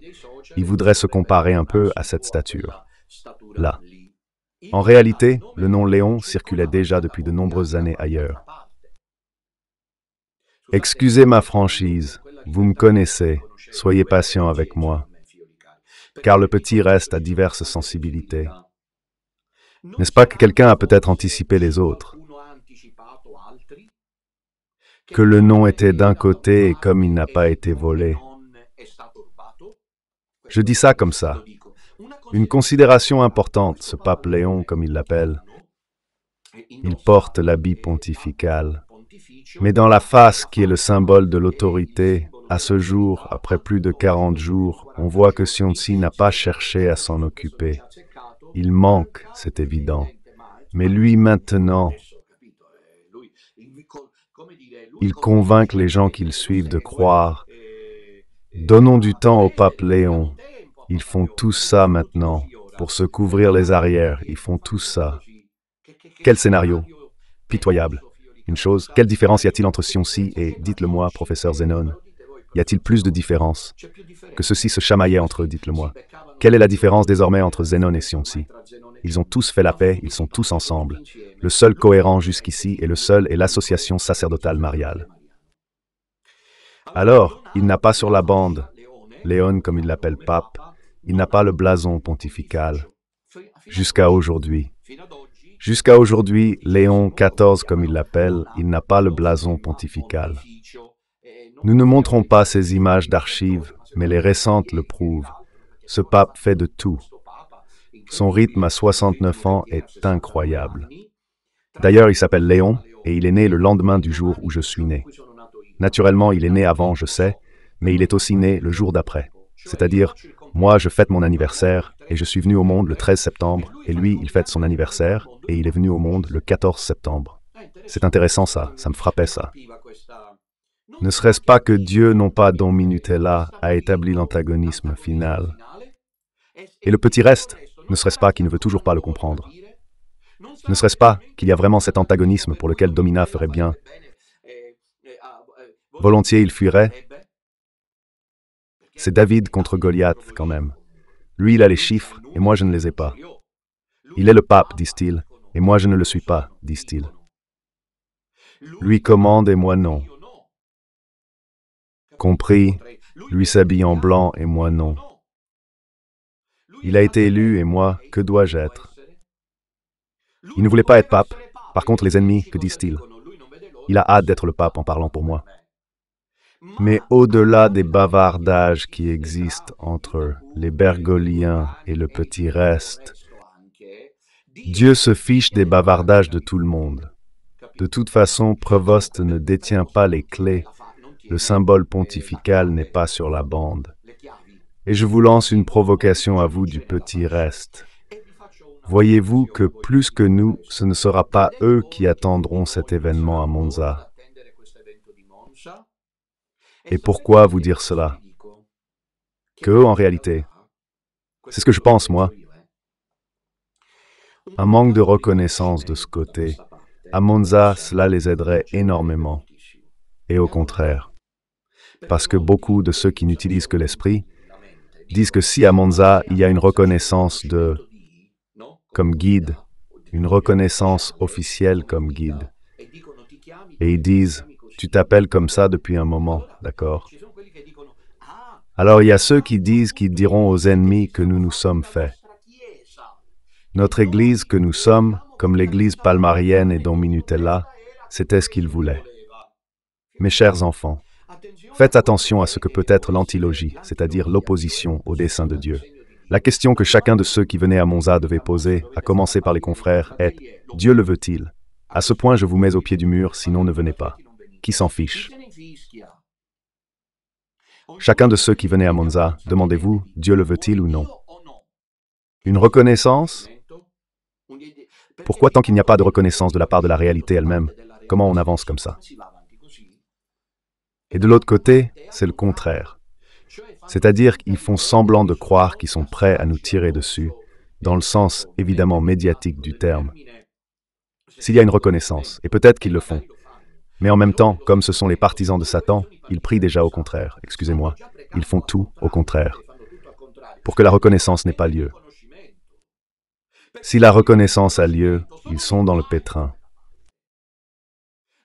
il voudrait se comparer un peu à cette stature-là. En réalité, le nom Léon circulait déjà depuis de nombreuses années ailleurs. Excusez ma franchise, vous me connaissez, soyez patient avec moi, car le petit reste a diverses sensibilités. N'est-ce pas que quelqu'un a peut-être anticipé les autres? Que le nom était d'un côté et comme il n'a pas été volé. Je dis ça comme ça. Une considération importante, ce pape Léon, comme il l'appelle. Il porte l'habit pontifical. Mais dans la face qui est le symbole de l'autorité, à ce jour, après plus de 40 jours, on voit que Sionsi n'a pas cherché à s'en occuper. Il manque, c'est évident. Mais lui, maintenant, il convainc les gens qui le suivent de croire. Donnons du temps au pape Léon. Ils font tout ça maintenant. Pour se couvrir les arrières, ils font tout ça. Quel scénario? Pitoyable. Une chose, quelle différence y a-t-il entre Sionsi et, dites-le-moi, professeur Zénon? Y a-t-il plus de différence? Que ceux-ci se chamaillaient entre eux, dites-le-moi. Quelle est la différence désormais entre Zénon et Sionci? Ils ont tous fait la paix, ils sont tous ensemble. Le seul cohérent jusqu'ici et le seul est l'association sacerdotale mariale. Alors, il n'a pas sur la bande, Léon comme il l'appelle pape, il n'a pas le blason pontifical. Jusqu'à aujourd'hui. Jusqu'à aujourd'hui, Léon XIV comme il l'appelle, il n'a pas le blason pontifical. Nous ne montrons pas ces images d'archives, mais les récentes le prouvent. Ce pape fait de tout. Son rythme à 69 ans est incroyable. D'ailleurs, il s'appelle Léon et il est né le lendemain du jour où je suis né. Naturellement, il est né avant, je sais, mais il est aussi né le jour d'après. C'est-à-dire, moi, je fête mon anniversaire et je suis venu au monde le 13 septembre et lui, il fête son anniversaire et il est venu au monde le 14 septembre. C'est intéressant ça me frappait ça. Ne serait-ce pas que Dieu, non pas Don Minutella, a établi l'antagonisme final? Et le petit reste, ne serait-ce pas qu'il ne veut toujours pas le comprendre? Ne serait-ce pas qu'il y a vraiment cet antagonisme pour lequel Domina ferait bien? Volontiers il fuirait? C'est David contre Goliath, quand même. Lui, il a les chiffres, et moi, je ne les ai pas. Il est le pape, disent-ils, et moi, je ne le suis pas, disent-ils. Lui commande, et moi, non. Compris, lui s'habille en blanc, et moi, non. Il a été élu, et moi, que dois-je être? Il ne voulait pas être pape. Par contre, les ennemis, que disent-ils? Il a hâte d'être le pape en parlant pour moi. Mais au-delà des bavardages qui existent entre les Bergoliens et le petit reste, Dieu se fiche des bavardages de tout le monde. De toute façon, Prévost ne détient pas les clés, le symbole pontifical n'est pas sur la bande. Et je vous lance une provocation à vous du petit reste. Voyez-vous que plus que nous, ce ne sera pas eux qui attendront cet événement à Monza. Et pourquoi vous dire cela? Qu'eux, en réalité, c'est ce que je pense, moi. Un manque de reconnaissance de ce côté. À Monza, cela les aiderait énormément. Et au contraire. Parce que beaucoup de ceux qui n'utilisent que l'esprit disent que si à Monza, il y a une reconnaissance comme guide, une reconnaissance officielle comme guide. Et ils disent, tu t'appelles comme ça depuis un moment, d'accord? Alors il y a ceux qui disent qu'ils diront aux ennemis que nous nous sommes faits. Notre Église que nous sommes, comme l'Église palmarienne et Don Minutella, c'était ce qu'ils voulaient. Mes chers enfants, faites attention à ce que peut être l'antilogie, c'est-à-dire l'opposition au dessein de Dieu. La question que chacun de ceux qui venaient à Monza devait poser, à commencer par les confrères, est « Dieu le veut-il » À ce point, je vous mets au pied du mur, sinon ne venez pas. Qui s'en fiche? Chacun de ceux qui venaient à Monza, demandez-vous, Dieu le veut-il ou non? Une reconnaissance? Pourquoi tant qu'il n'y a pas de reconnaissance de la part de la réalité elle-même, comment on avance comme ça? Et de l'autre côté, c'est le contraire. C'est-à-dire qu'ils font semblant de croire qu'ils sont prêts à nous tirer dessus, dans le sens évidemment médiatique du terme. S'il y a une reconnaissance, et peut-être qu'ils le font, mais en même temps, comme ce sont les partisans de Satan, ils prient déjà au contraire, excusez-moi, ils font tout au contraire, pour que la reconnaissance n'ait pas lieu. Si la reconnaissance a lieu, ils sont dans le pétrin.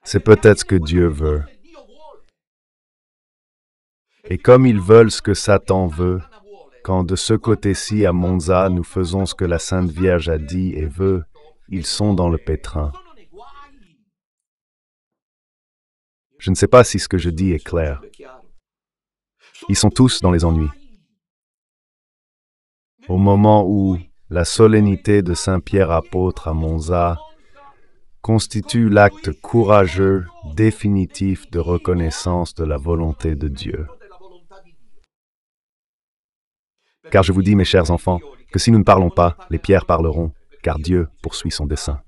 C'est peut-être ce que Dieu veut. Et comme ils veulent ce que Satan veut, quand de ce côté-ci à Monza, nous faisons ce que la Sainte Vierge a dit et veut, ils sont dans le pétrin. Je ne sais pas si ce que je dis est clair. Ils sont tous dans les ennuis. Au moment où la solennité de Saint-Pierre apôtre à Monza constitue l'acte courageux, définitif de reconnaissance de la volonté de Dieu. Car je vous dis, mes chers enfants, que si nous ne parlons pas, les pierres parleront, car Dieu poursuit son dessein.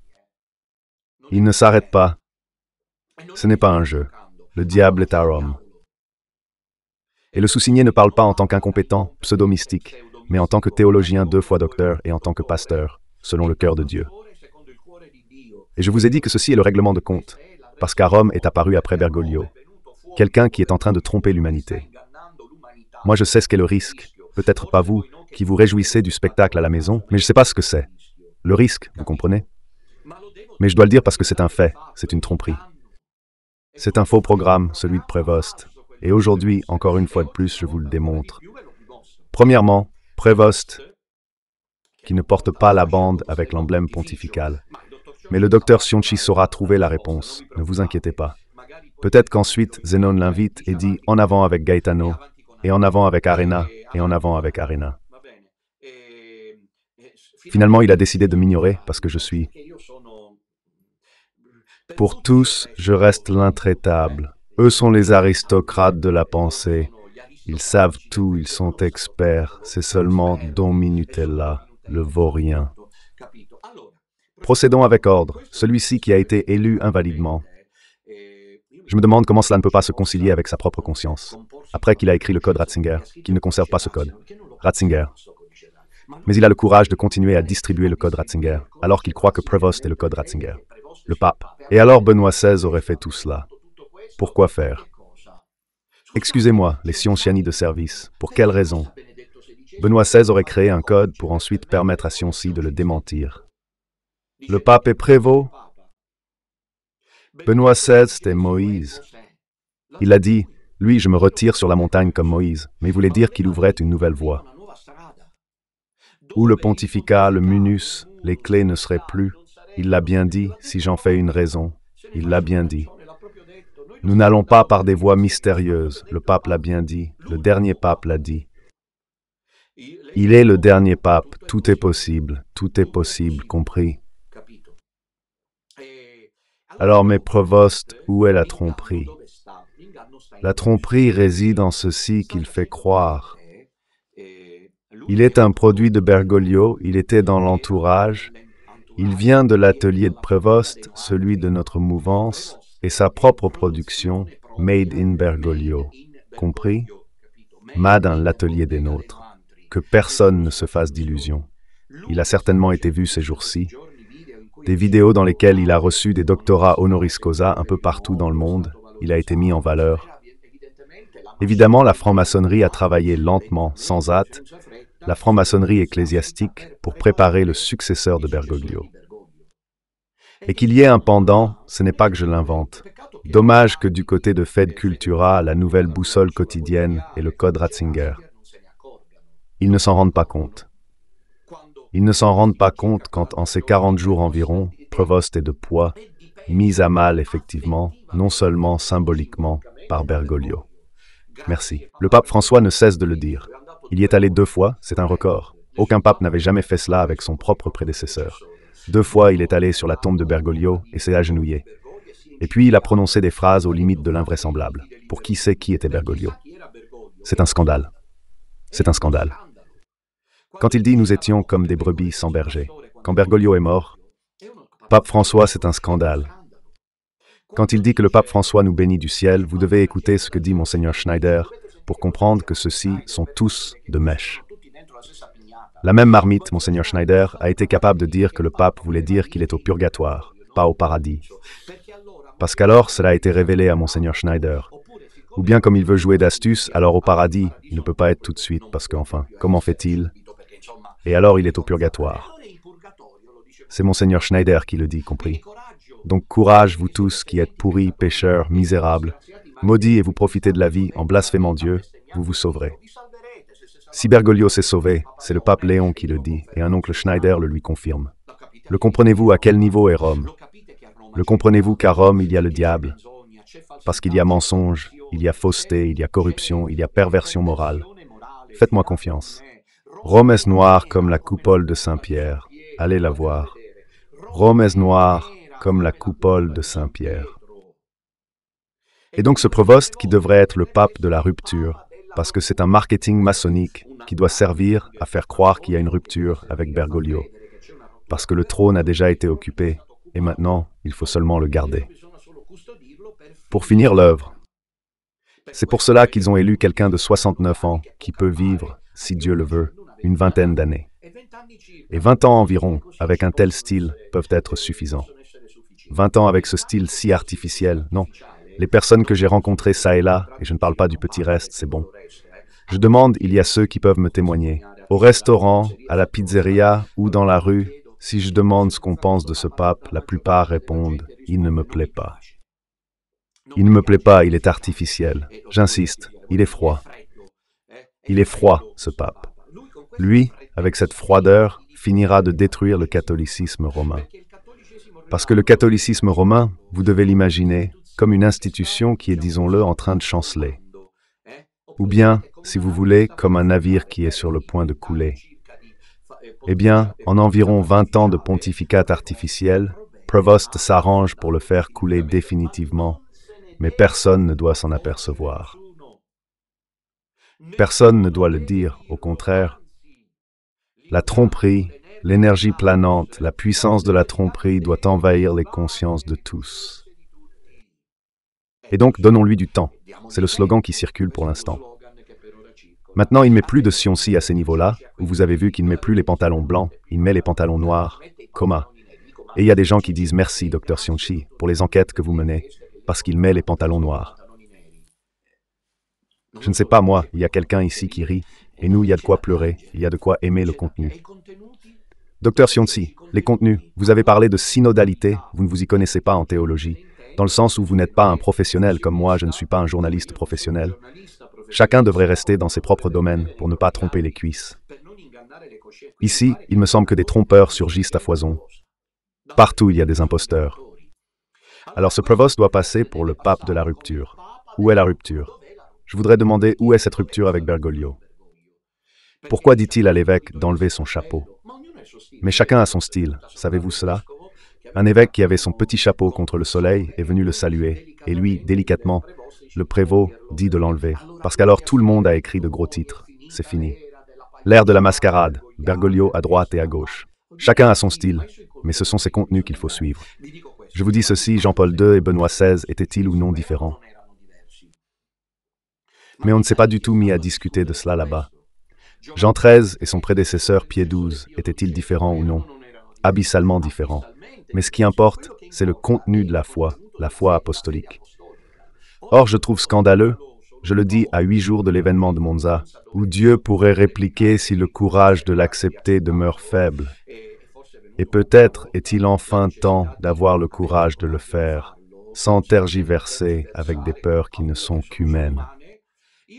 Il ne s'arrête pas. Ce n'est pas un jeu. Le diable est à Rome. Et le sous-signé ne parle pas en tant qu'incompétent, pseudo-mystique, mais en tant que théologien 2 fois docteur et en tant que pasteur, selon le cœur de Dieu. Et je vous ai dit que ceci est le règlement de compte, parce qu'à Rome est apparu après Bergoglio, quelqu'un qui est en train de tromper l'humanité. Moi, je sais ce qu'est le risque. Peut-être pas vous, qui vous réjouissez du spectacle à la maison, mais je ne sais pas ce que c'est. Le risque, vous comprenez? Mais je dois le dire parce que c'est un fait, c'est une tromperie. C'est un faux programme, celui de Prévost. Et aujourd'hui, encore une fois de plus, je vous le démontre. Premièrement, Prévost, qui ne porte pas la bande avec l'emblème pontifical. Mais le docteur Sionchi saura trouver la réponse, ne vous inquiétez pas. Peut-être qu'ensuite, Zénon l'invite et dit « En avant avec Gaetano » et « En avant avec Arena » et « En avant avec Arena ». Finalement, il a décidé de m'ignorer parce que je suis... Pour tous, je reste l'intraitable. Eux sont les aristocrates de la pensée. Ils savent tout, ils sont experts. C'est seulement Don Minutella, le vaurien. Procédons avec ordre. Celui-ci qui a été élu invalidement. Je me demande comment cela ne peut pas se concilier avec sa propre conscience. Après qu'il a écrit le code Ratzinger, qu'il ne conserve pas ce code. Ratzinger. Mais il a le courage de continuer à distribuer le code Ratzinger, alors qu'il croit que Prévost est le code Ratzinger. Le pape. Et alors Benoît XVI aurait fait tout cela. Pourquoi faire? Excusez-moi, les Sionciani de service. Pour quelle raison? Benoît XVI aurait créé un code pour ensuite permettre à Sionci de le démentir. Le pape est prévôt? Benoît XVI, c'était Moïse. Il a dit, lui, je me retire sur la montagne comme Moïse, mais il voulait dire qu'il ouvrait une nouvelle voie. Où le pontificat, le munus, les clés ne seraient plus. Il l'a bien dit, si j'en fais une raison. Il l'a bien dit. Nous n'allons pas par des voies mystérieuses. Le pape l'a bien dit. Le dernier pape l'a dit. Il est le dernier pape. Tout est possible, compris. Alors, mes Prévost, où est la tromperie? La tromperie réside en ceci qu'il fait croire. Il est un produit de Bergoglio, il était dans l'entourage, il vient de l'atelier de Prévost, celui de notre mouvance, et sa propre production, made in Bergoglio. Compris? Made dans l'atelier des nôtres. Que personne ne se fasse d'illusions. Il a certainement été vu ces jours-ci. Des vidéos dans lesquelles il a reçu des doctorats honoris causa un peu partout dans le monde. Il a été mis en valeur. Évidemment, la franc-maçonnerie a travaillé lentement, sans hâte, la franc-maçonnerie ecclésiastique pour préparer le successeur de Bergoglio. Et qu'il y ait un pendant, ce n'est pas que je l'invente. Dommage que du côté de Fed Cultura, la nouvelle boussole quotidienne et le code Ratzinger. Ils ne s'en rendent pas compte. Ils ne s'en rendent pas compte quand, en ces 40 jours environ, Prévost est de poids, mis à mal effectivement, non seulement symboliquement, par Bergoglio. Merci. Le pape François ne cesse de le dire. Il y est allé 2 fois, c'est un record. Aucun pape n'avait jamais fait cela avec son propre prédécesseur. 2 fois, il est allé sur la tombe de Bergoglio et s'est agenouillé. Et puis, il a prononcé des phrases aux limites de l'invraisemblable. Pour qui sait qui était Bergoglio? C'est un scandale. C'est un scandale. Quand il dit « nous étions comme des brebis sans berger », quand Bergoglio est mort, pape François, c'est un scandale. Quand il dit que le pape François nous bénit du ciel, vous devez écouter ce que dit Monseigneur Schneider pour comprendre que ceux-ci sont tous de mèche. La même marmite, Monseigneur Schneider, a été capable de dire que le pape voulait dire qu'il est au purgatoire, pas au paradis. Parce qu'alors, cela a été révélé à Monseigneur Schneider. Ou bien comme il veut jouer d'astuce, alors au paradis, il ne peut pas être tout de suite, parce qu'enfin, comment fait-il? Et alors il est au purgatoire. C'est Monseigneur Schneider qui le dit, compris? Donc courage, vous tous qui êtes pourris, pécheurs, misérables, maudits et vous profitez de la vie en blasphémant Dieu, vous vous sauverez. Si Bergoglio s'est sauvé, c'est le pape Léon qui le dit, et un oncle Schneider le lui confirme. Le comprenez-vous à quel niveau est Rome? Le comprenez-vous qu'à Rome il y a le diable? Parce qu'il y a mensonge, il y a fausseté, il y a corruption, il y a perversion morale. Faites-moi confiance. Rome est noire comme la coupole de Saint-Pierre. Allez la voir. Rome est noire comme la coupole de Saint-Pierre. Et donc ce Prévost qui devrait être le pape de la rupture, parce que c'est un marketing maçonnique qui doit servir à faire croire qu'il y a une rupture avec Bergoglio, parce que le trône a déjà été occupé, et maintenant, il faut seulement le garder. Pour finir l'œuvre. C'est pour cela qu'ils ont élu quelqu'un de 69 ans qui peut vivre, si Dieu le veut, une vingtaine d'années. Et 20 ans environ, avec un tel style, peuvent être suffisants. 20 ans avec ce style si artificiel, non. Les personnes que j'ai rencontrées ça et là, et je ne parle pas du petit reste, c'est bon. Je demande, il y a ceux qui peuvent me témoigner. Au restaurant, à la pizzeria ou dans la rue, si je demande ce qu'on pense de ce pape, la plupart répondent « il ne me plaît pas ». Il ne me plaît pas, il est artificiel. J'insiste, il est froid. Il est froid, ce pape. Lui, avec cette froideur, finira de détruire le catholicisme romain. Parce que le catholicisme romain, vous devez l'imaginer comme une institution qui est, disons-le, en train de chanceler. Ou bien, si vous voulez, comme un navire qui est sur le point de couler. Eh bien, en environ 20 ans de pontificat artificiel, Provost s'arrange pour le faire couler définitivement, mais personne ne doit s'en apercevoir. Personne ne doit le dire, au contraire. La tromperie, l'énergie planante, la puissance de la tromperie doit envahir les consciences de tous. Et donc, donnons-lui du temps. C'est le slogan qui circule pour l'instant. Maintenant, il ne met plus de Sionci à ces niveaux-là, où vous avez vu qu'il ne met plus les pantalons blancs, il met les pantalons noirs, coma. Et il y a des gens qui disent merci, Dr Sionci, pour les enquêtes que vous menez, parce qu'il met les pantalons noirs. Je ne sais pas moi, il y a quelqu'un ici qui rit, et nous, il y a de quoi pleurer, il y a de quoi aimer le contenu. Dr Sionci, les contenus, vous avez parlé de synodalité, vous ne vous y connaissez pas en théologie, dans le sens où vous n'êtes pas un professionnel comme moi, je ne suis pas un journaliste professionnel. Chacun devrait rester dans ses propres domaines pour ne pas tromper les cuisses. Ici, il me semble que des trompeurs surgissent à foison. Partout, il y a des imposteurs. Alors ce Provost doit passer pour le pape de la rupture. Où est la rupture? Je voudrais demander où est cette rupture avec Bergoglio. Pourquoi dit-il à l'évêque d'enlever son chapeau? Mais chacun a son style, savez-vous cela? Un évêque qui avait son petit chapeau contre le soleil est venu le saluer, et lui, délicatement, le prévôt dit de l'enlever, parce qu'alors tout le monde a écrit de gros titres. C'est fini. L'ère de la mascarade, Bergoglio à droite et à gauche. Chacun a son style, mais ce sont ses contenus qu'il faut suivre. Je vous dis ceci, Jean-Paul II et Benoît XVI étaient-ils ou non différents? Mais on ne s'est pas du tout mis à discuter de cela là-bas. Jean XIII et son prédécesseur Pied XII étaient-ils différents ou non? Abyssalement différents. Mais ce qui importe, c'est le contenu de la foi apostolique. Or, je trouve scandaleux, je le dis à 8 jours de l'événement de Monza, où Dieu pourrait répliquer si le courage de l'accepter demeure faible. Et peut-être est-il enfin temps d'avoir le courage de le faire, sans tergiverser avec des peurs qui ne sont qu'humaines.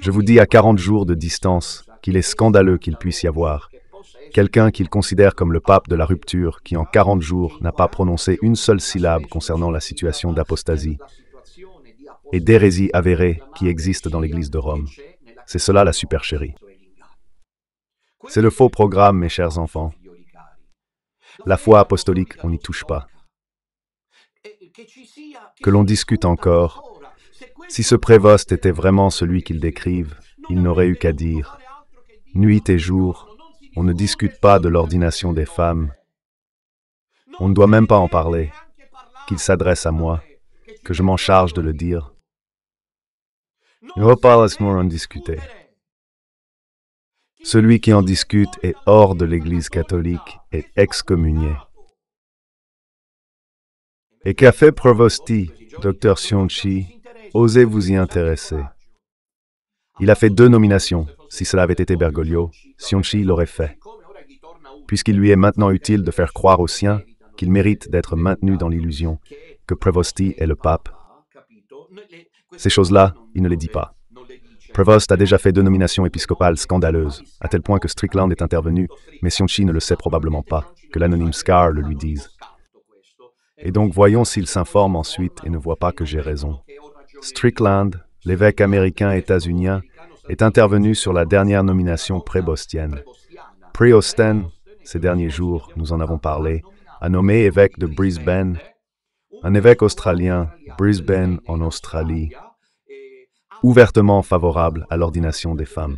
Je vous dis à 40 jours de distance qu'il est scandaleux qu'il puisse y avoir quelqu'un qu'il considère comme le pape de la rupture qui en 40 jours n'a pas prononcé une seule syllabe concernant la situation d'apostasie et d'hérésie avérée qui existe dans l'Église de Rome. C'est cela la supercherie. C'est le faux programme, mes chers enfants. La foi apostolique, on n'y touche pas. Que l'on discute encore. Si ce prévost était vraiment celui qu'ils décrivent, il n'aurait eu qu'à dire « Nuit et jour, on ne discute pas de l'ordination des femmes. On ne doit même pas en parler. Qu'il s'adresse à moi, que je m'en charge de le dire. Ne reparle-moi en discuter. Celui qui en discute est hors de l'Église catholique et excommunié. Et qu'a fait Provosti, Dr Sionci? Osez vous y intéresser. Il a fait 2 nominations. Si cela avait été Bergoglio, Sionci l'aurait fait. Puisqu'il lui est maintenant utile de faire croire aux siens qu'il mérite d'être maintenu dans l'illusion que Provosti est le pape. Ces choses-là, il ne les dit pas. Prevost a déjà fait 2 nominations épiscopales scandaleuses, à tel point que Strickland est intervenu, mais Sionci ne le sait probablement pas, que l'anonyme Scar le lui dise. Et donc voyons s'il s'informe ensuite et ne voit pas que j'ai raison. Strickland, l'évêque américain états-unien, est intervenu sur la dernière nomination prébostienne. Préosten, ces derniers jours, nous en avons parlé, a nommé évêque de Brisbane, un évêque australien, Brisbane en Australie, ouvertement favorable à l'ordination des femmes.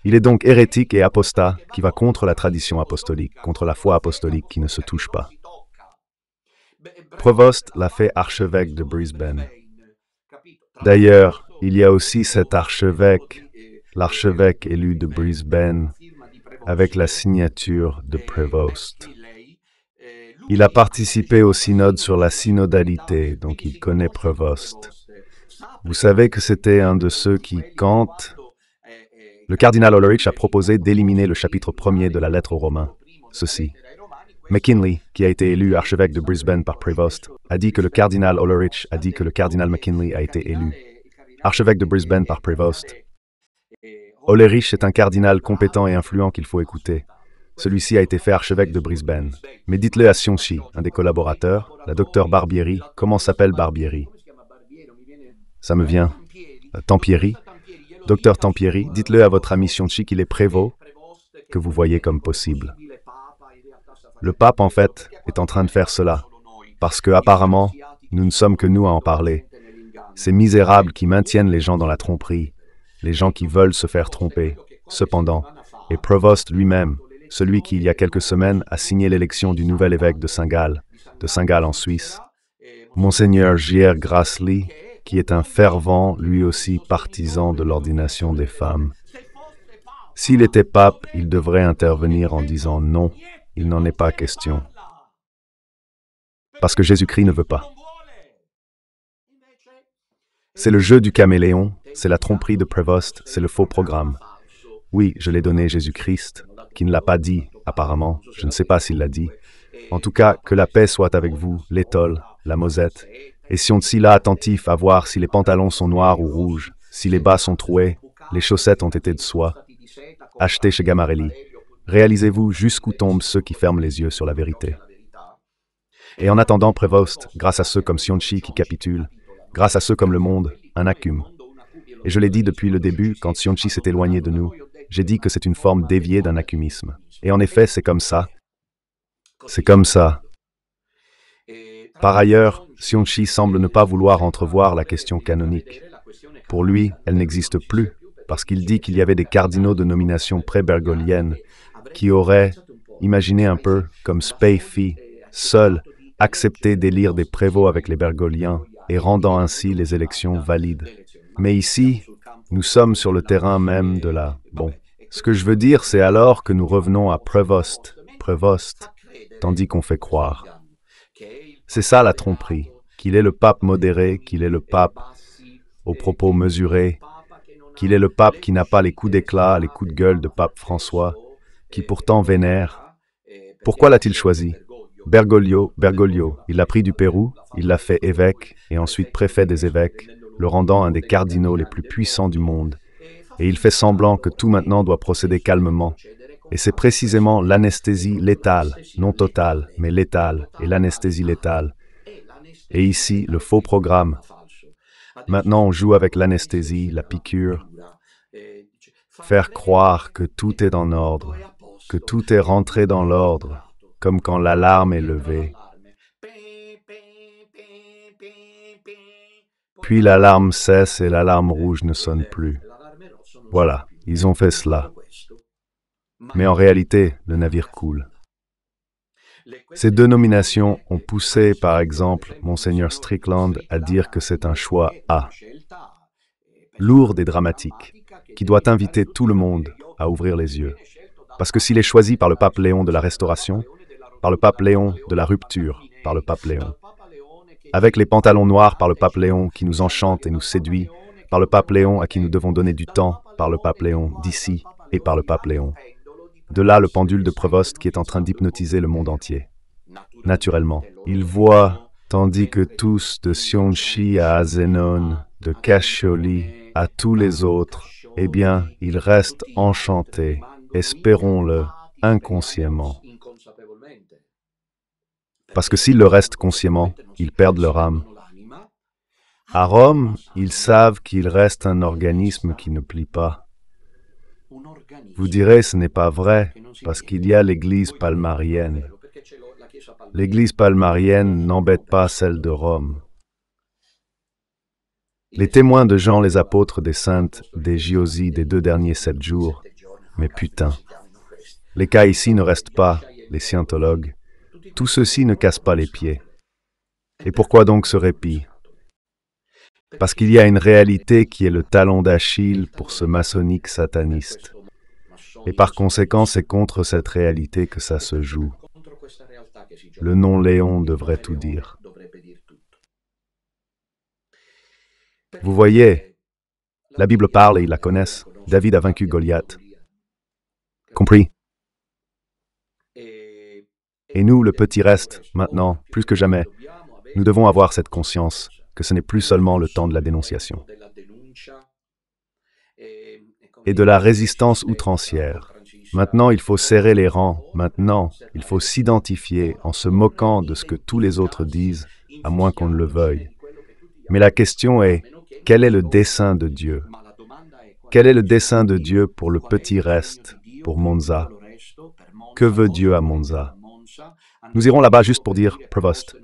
Il est donc hérétique et apostat qui va contre la tradition apostolique, contre la foi apostolique qui ne se touche pas. Prevost l'a fait archevêque de Brisbane. D'ailleurs, il y a aussi cet archevêque, l'archevêque élu de Brisbane, avec la signature de Prevost. Il a participé au synode sur la synodalité, donc il connaît Prevost. Vous savez que c'était un de ceux qui, quand Le cardinal Ulrich a proposé d'éliminer le chapitre 1er de la lettre aux Romains. Ceci. McKinley, qui a été élu archevêque de Brisbane par Prevost, a dit que le cardinal Ulrich a dit que le cardinal McKinley a été élu archevêque de Brisbane par Prevost. Ulrich est un cardinal compétent et influent qu'il faut écouter. Celui-ci a été fait archevêque de Brisbane. Mais dites-le à Sionchi, un des collaborateurs, la docteure Barbieri. Comment s'appelle Barbieri? Ça me vient. Tampieri. Docteur Tampieri, dites-le à votre ami Sionchi qu'il est prévôt, que vous voyez comme possible. Le pape, en fait, est en train de faire cela, parce que, apparemment, nous ne sommes que nous à en parler. Ces misérables qui maintiennent les gens dans la tromperie, les gens qui veulent se faire tromper. Cependant, et Prevost lui-même, celui qui, il y a quelques semaines, a signé l'élection du nouvel évêque de Saint-Gall en Suisse, Monseigneur J.R. Grassley, qui est un fervent, lui aussi, partisan de l'ordination des femmes. S'il était pape, il devrait intervenir en disant non, il n'en est pas question. Parce que Jésus-Christ ne veut pas. C'est le jeu du caméléon, c'est la tromperie de Prevost, c'est le faux programme. Oui, je l'ai donné Jésus-Christ, qui ne l'a pas dit, apparemment, je ne sais pas s'il l'a dit. En tout cas, que la paix soit avec vous, l'étole, la mosette, et si on est là attentif à voir si les pantalons sont noirs ou rouges, si les bas sont troués, les chaussettes ont été de soie, achetées chez Gamarelli. Réalisez-vous jusqu'où tombent ceux qui ferment les yeux sur la vérité. Et en attendant Prevost, grâce à ceux comme Sionchi qui capitulent, grâce à ceux comme le monde, un acume. Et je l'ai dit depuis le début, quand Sionchi s'est éloigné de nous, j'ai dit que c'est une forme déviée d'un acumisme. Et en effet, c'est comme ça. C'est comme ça. Par ailleurs, Sionchi semble ne pas vouloir entrevoir la question canonique. Pour lui, elle n'existe plus, parce qu'il dit qu'il y avait des cardinaux de nomination pré-bergolienne qui auraient, imaginez un peu, comme Speyfi, seuls, accepté d'élire des prévôts avec les bergoliens et rendant ainsi les élections valides. Mais ici, nous sommes sur le terrain même de la... Bon, ce que je veux dire, c'est alors que nous revenons à Prevost, tandis qu'on fait croire. C'est ça la tromperie, qu'il est le pape modéré, qu'il est le pape aux propos mesurés, qu'il est le pape qui n'a pas les coups d'éclat, les coups de gueule de pape François, qui pourtant vénère. Pourquoi l'a-t-il choisi? Bergoglio, il l'a pris du Pérou, il l'a fait évêque et ensuite préfet des évêques, le rendant un des cardinaux les plus puissants du monde. Et il fait semblant que tout maintenant doit procéder calmement. Et c'est précisément l'anesthésie létale, non totale, mais létale, et l'anesthésie létale. Et ici, le faux programme. Maintenant, on joue avec l'anesthésie, la piqûre, faire croire que tout est en ordre, que tout est rentré dans l'ordre, comme quand l'alarme est levée. Puis l'alarme cesse et l'alarme rouge ne sonne plus. Voilà, ils ont fait cela. Mais en réalité, le navire coule. Ces deux nominations ont poussé, par exemple, Monseigneur Strickland à dire que c'est un choix lourd et dramatique, qui doit inviter tout le monde à ouvrir les yeux. Parce que s'il est choisi par le pape Léon de la Restauration, par le pape Léon de la Rupture, par le pape Léon, avec les pantalons noirs par le pape Léon qui nous enchante et nous séduit, par le pape Léon à qui nous devons donner du temps, par le pape Léon d'ici et par le pape Léon. De là le pendule de Prevost qui est en train d'hypnotiser le monde entier. Naturellement, il voit, tandis que tous, de Sionchi à Zénon, de Cascioli à tous les autres, eh bien, ils restent enchantés, espérons-le, inconsciemment. Parce que s'ils le restent consciemment, ils perdent leur âme. À Rome, ils savent qu'il reste un organisme qui ne plie pas. Vous direz, ce n'est pas vrai, parce qu'il y a l'Église palmarienne. L'Église palmarienne n'embête pas celle de Rome. Les témoins de Jean les apôtres des saintes, des Giosi des 2 derniers 7 jours, mais putain, les cas ici ne restent pas, les scientologues. Tout ceci ne casse pas les pieds. Et pourquoi donc ce répit? Parce qu'il y a une réalité qui est le talon d'Achille pour ce maçonnique sataniste. Et par conséquent, c'est contre cette réalité que ça se joue. Le nom Léon devrait tout dire. Vous voyez, la Bible parle et ils la connaissent. David a vaincu Goliath. Compris? Et nous, le petit reste, maintenant, plus que jamais, nous devons avoir cette conscience que ce n'est plus seulement le temps de la dénonciation et de la résistance outrancière. Maintenant, il faut serrer les rangs. Maintenant, il faut s'identifier en se moquant de ce que tous les autres disent, à moins qu'on ne le veuille. Mais la question est, quel est le dessein de Dieu? Quel est le dessein de Dieu pour le petit reste, pour Monza? Que veut Dieu à Monza? Nous irons là-bas juste pour dire, Provost,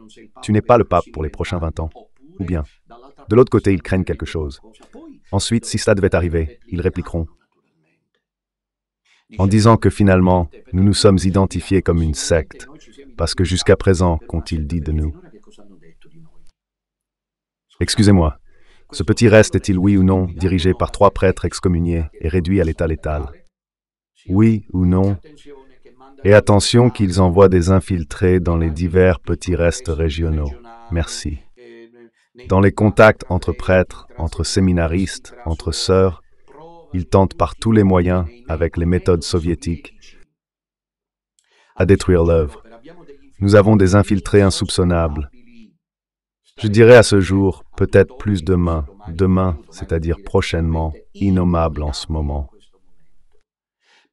tu n'es pas le pape pour les prochains 20 ans. Ou bien, de l'autre côté, ils craignent quelque chose. Ensuite, si cela devait arriver, ils répliqueront, en disant que finalement, nous nous sommes identifiés comme une secte, parce que jusqu'à présent, qu'ont-ils dit de nous? Excusez-moi, ce petit reste est-il oui ou non dirigé par 3 prêtres excommuniés et réduit à l'état létal? Oui ou non? Et attention qu'ils envoient des infiltrés dans les divers petits restes régionaux. Merci. Dans les contacts entre prêtres, entre séminaristes, entre sœurs, ils tentent par tous les moyens, avec les méthodes soviétiques, à détruire l'œuvre. Nous avons des infiltrés insoupçonnables. Je dirais à ce jour, peut-être plus demain, c'est-à-dire prochainement, innommables en ce moment.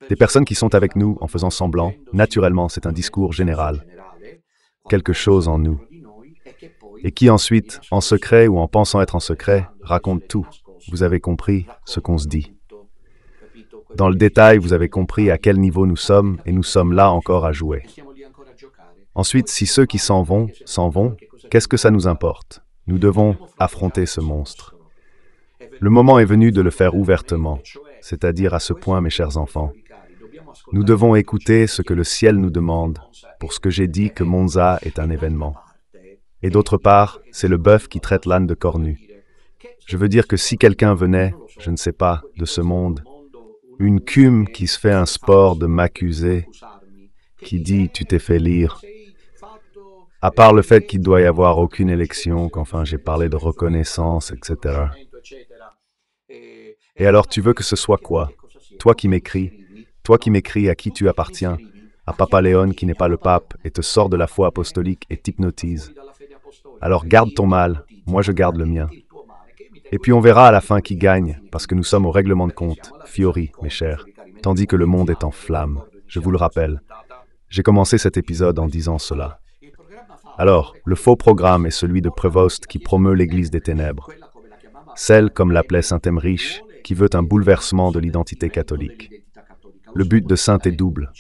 Des personnes qui sont avec nous en faisant semblant, naturellement, c'est un discours général, quelque chose en nous, et qui ensuite, en secret ou en pensant être en secret, raconte tout. Vous avez compris ce qu'on se dit. Dans le détail, vous avez compris à quel niveau nous sommes, et nous sommes là encore à jouer. Ensuite, si ceux qui s'en vont, qu'est-ce que ça nous importe? Nous devons affronter ce monstre. Le moment est venu de le faire ouvertement, c'est-à-dire à ce point, mes chers enfants. Nous devons écouter ce que le ciel nous demande, pour ce que j'ai dit que Monza est un événement. Et d'autre part, c'est le bœuf qui traite l'âne de cornu. Je veux dire que si quelqu'un venait, je ne sais pas, de ce monde, une cume qui se fait un sport de m'accuser, qui dit « tu t'es fait lire », à part le fait qu'il ne doit y avoir aucune élection, qu'enfin j'ai parlé de reconnaissance, etc. Et alors tu veux que ce soit quoi? Toi qui m'écris à qui tu appartiens, à Papa Léon qui n'est pas le pape et te sort de la foi apostolique et t'hypnotise. Alors garde ton mal, moi je garde le mien. Et puis on verra à la fin qui gagne, parce que nous sommes au règlement de compte, Fiori, mes chers, tandis que le monde est en flammes. Je vous le rappelle. J'ai commencé cet épisode en disant cela. Alors, le faux programme est celui de Prévost qui promeut l'Église des ténèbres. Celle, comme l'appelait saint Emmerich, qui veut un bouleversement de l'identité catholique. Le but de saint est double.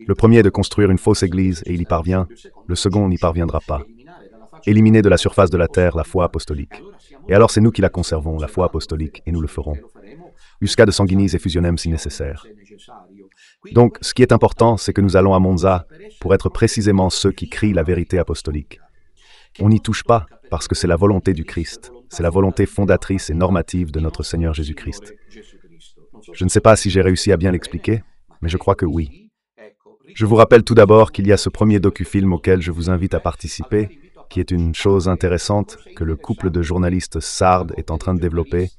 Le premier est de construire une fausse Église et il y parvient. Le second n'y parviendra pas. Éliminer de la surface de la terre la foi apostolique. Et alors c'est nous qui la conservons, la foi apostolique, et nous le ferons. Usca de sanguinis et fusionem si nécessaire. Donc, ce qui est important, c'est que nous allons à Monza pour être précisément ceux qui crient la vérité apostolique. On n'y touche pas, parce que c'est la volonté du Christ. C'est la volonté fondatrice et normative de notre Seigneur Jésus-Christ. Je ne sais pas si j'ai réussi à bien l'expliquer, mais je crois que oui. Je vous rappelle tout d'abord qu'il y a ce premier docu-film auquel je vous invite à participer, qui est une chose intéressante que le couple de journalistes Sard est en train de développer.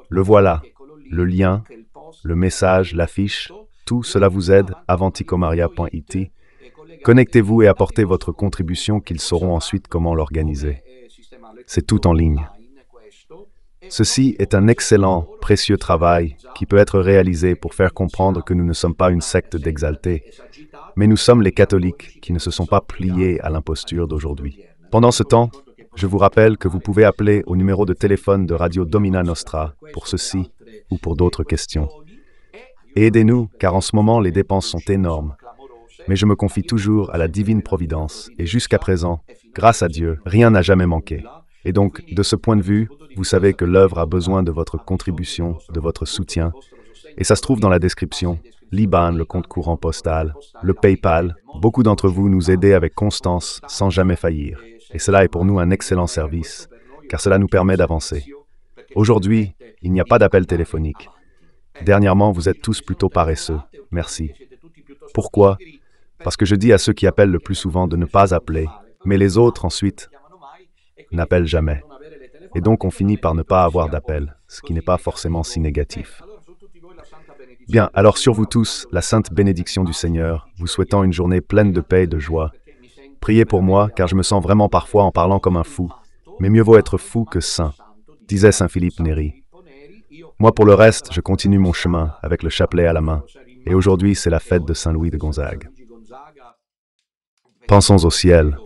Le voilà, le lien, le message, l'affiche, tout cela vous aide, avanticomaria.it. Connectez-vous et apportez votre contribution qu'ils sauront ensuite comment l'organiser. C'est tout en ligne. Ceci est un excellent, précieux travail qui peut être réalisé pour faire comprendre que nous ne sommes pas une secte d'exaltés, mais nous sommes les catholiques qui ne se sont pas pliés à l'imposture d'aujourd'hui. Pendant ce temps, je vous rappelle que vous pouvez appeler au numéro de téléphone de Radio Domina Nostra pour ceci ou pour d'autres questions. Et aidez-nous, car en ce moment les dépenses sont énormes. Mais je me confie toujours à la divine providence, et jusqu'à présent, grâce à Dieu, rien n'a jamais manqué. Et donc, de ce point de vue, vous savez que l'œuvre a besoin de votre contribution, de votre soutien, et ça se trouve dans la description. L'IBAN, le compte courant postal, le PayPal, beaucoup d'entre vous nous aidez avec constance, sans jamais faillir. Et cela est pour nous un excellent service, car cela nous permet d'avancer. Aujourd'hui, il n'y a pas d'appel téléphonique. Dernièrement, vous êtes tous plutôt paresseux. Merci. Pourquoi? Parce que je dis à ceux qui appellent le plus souvent de ne pas appeler, mais les autres, ensuite, n'appellent jamais. Et donc, on finit par ne pas avoir d'appel, ce qui n'est pas forcément si négatif. Bien, alors sur vous tous, la sainte bénédiction du Seigneur, vous souhaitant une journée pleine de paix et de joie. Priez pour moi, car je me sens vraiment parfois en parlant comme un fou. Mais mieux vaut être fou que saint, disait saint Philippe Néri. Moi, pour le reste, je continue mon chemin avec le chapelet à la main. Et aujourd'hui, c'est la fête de Saint Louis de Gonzague. Pensons au ciel.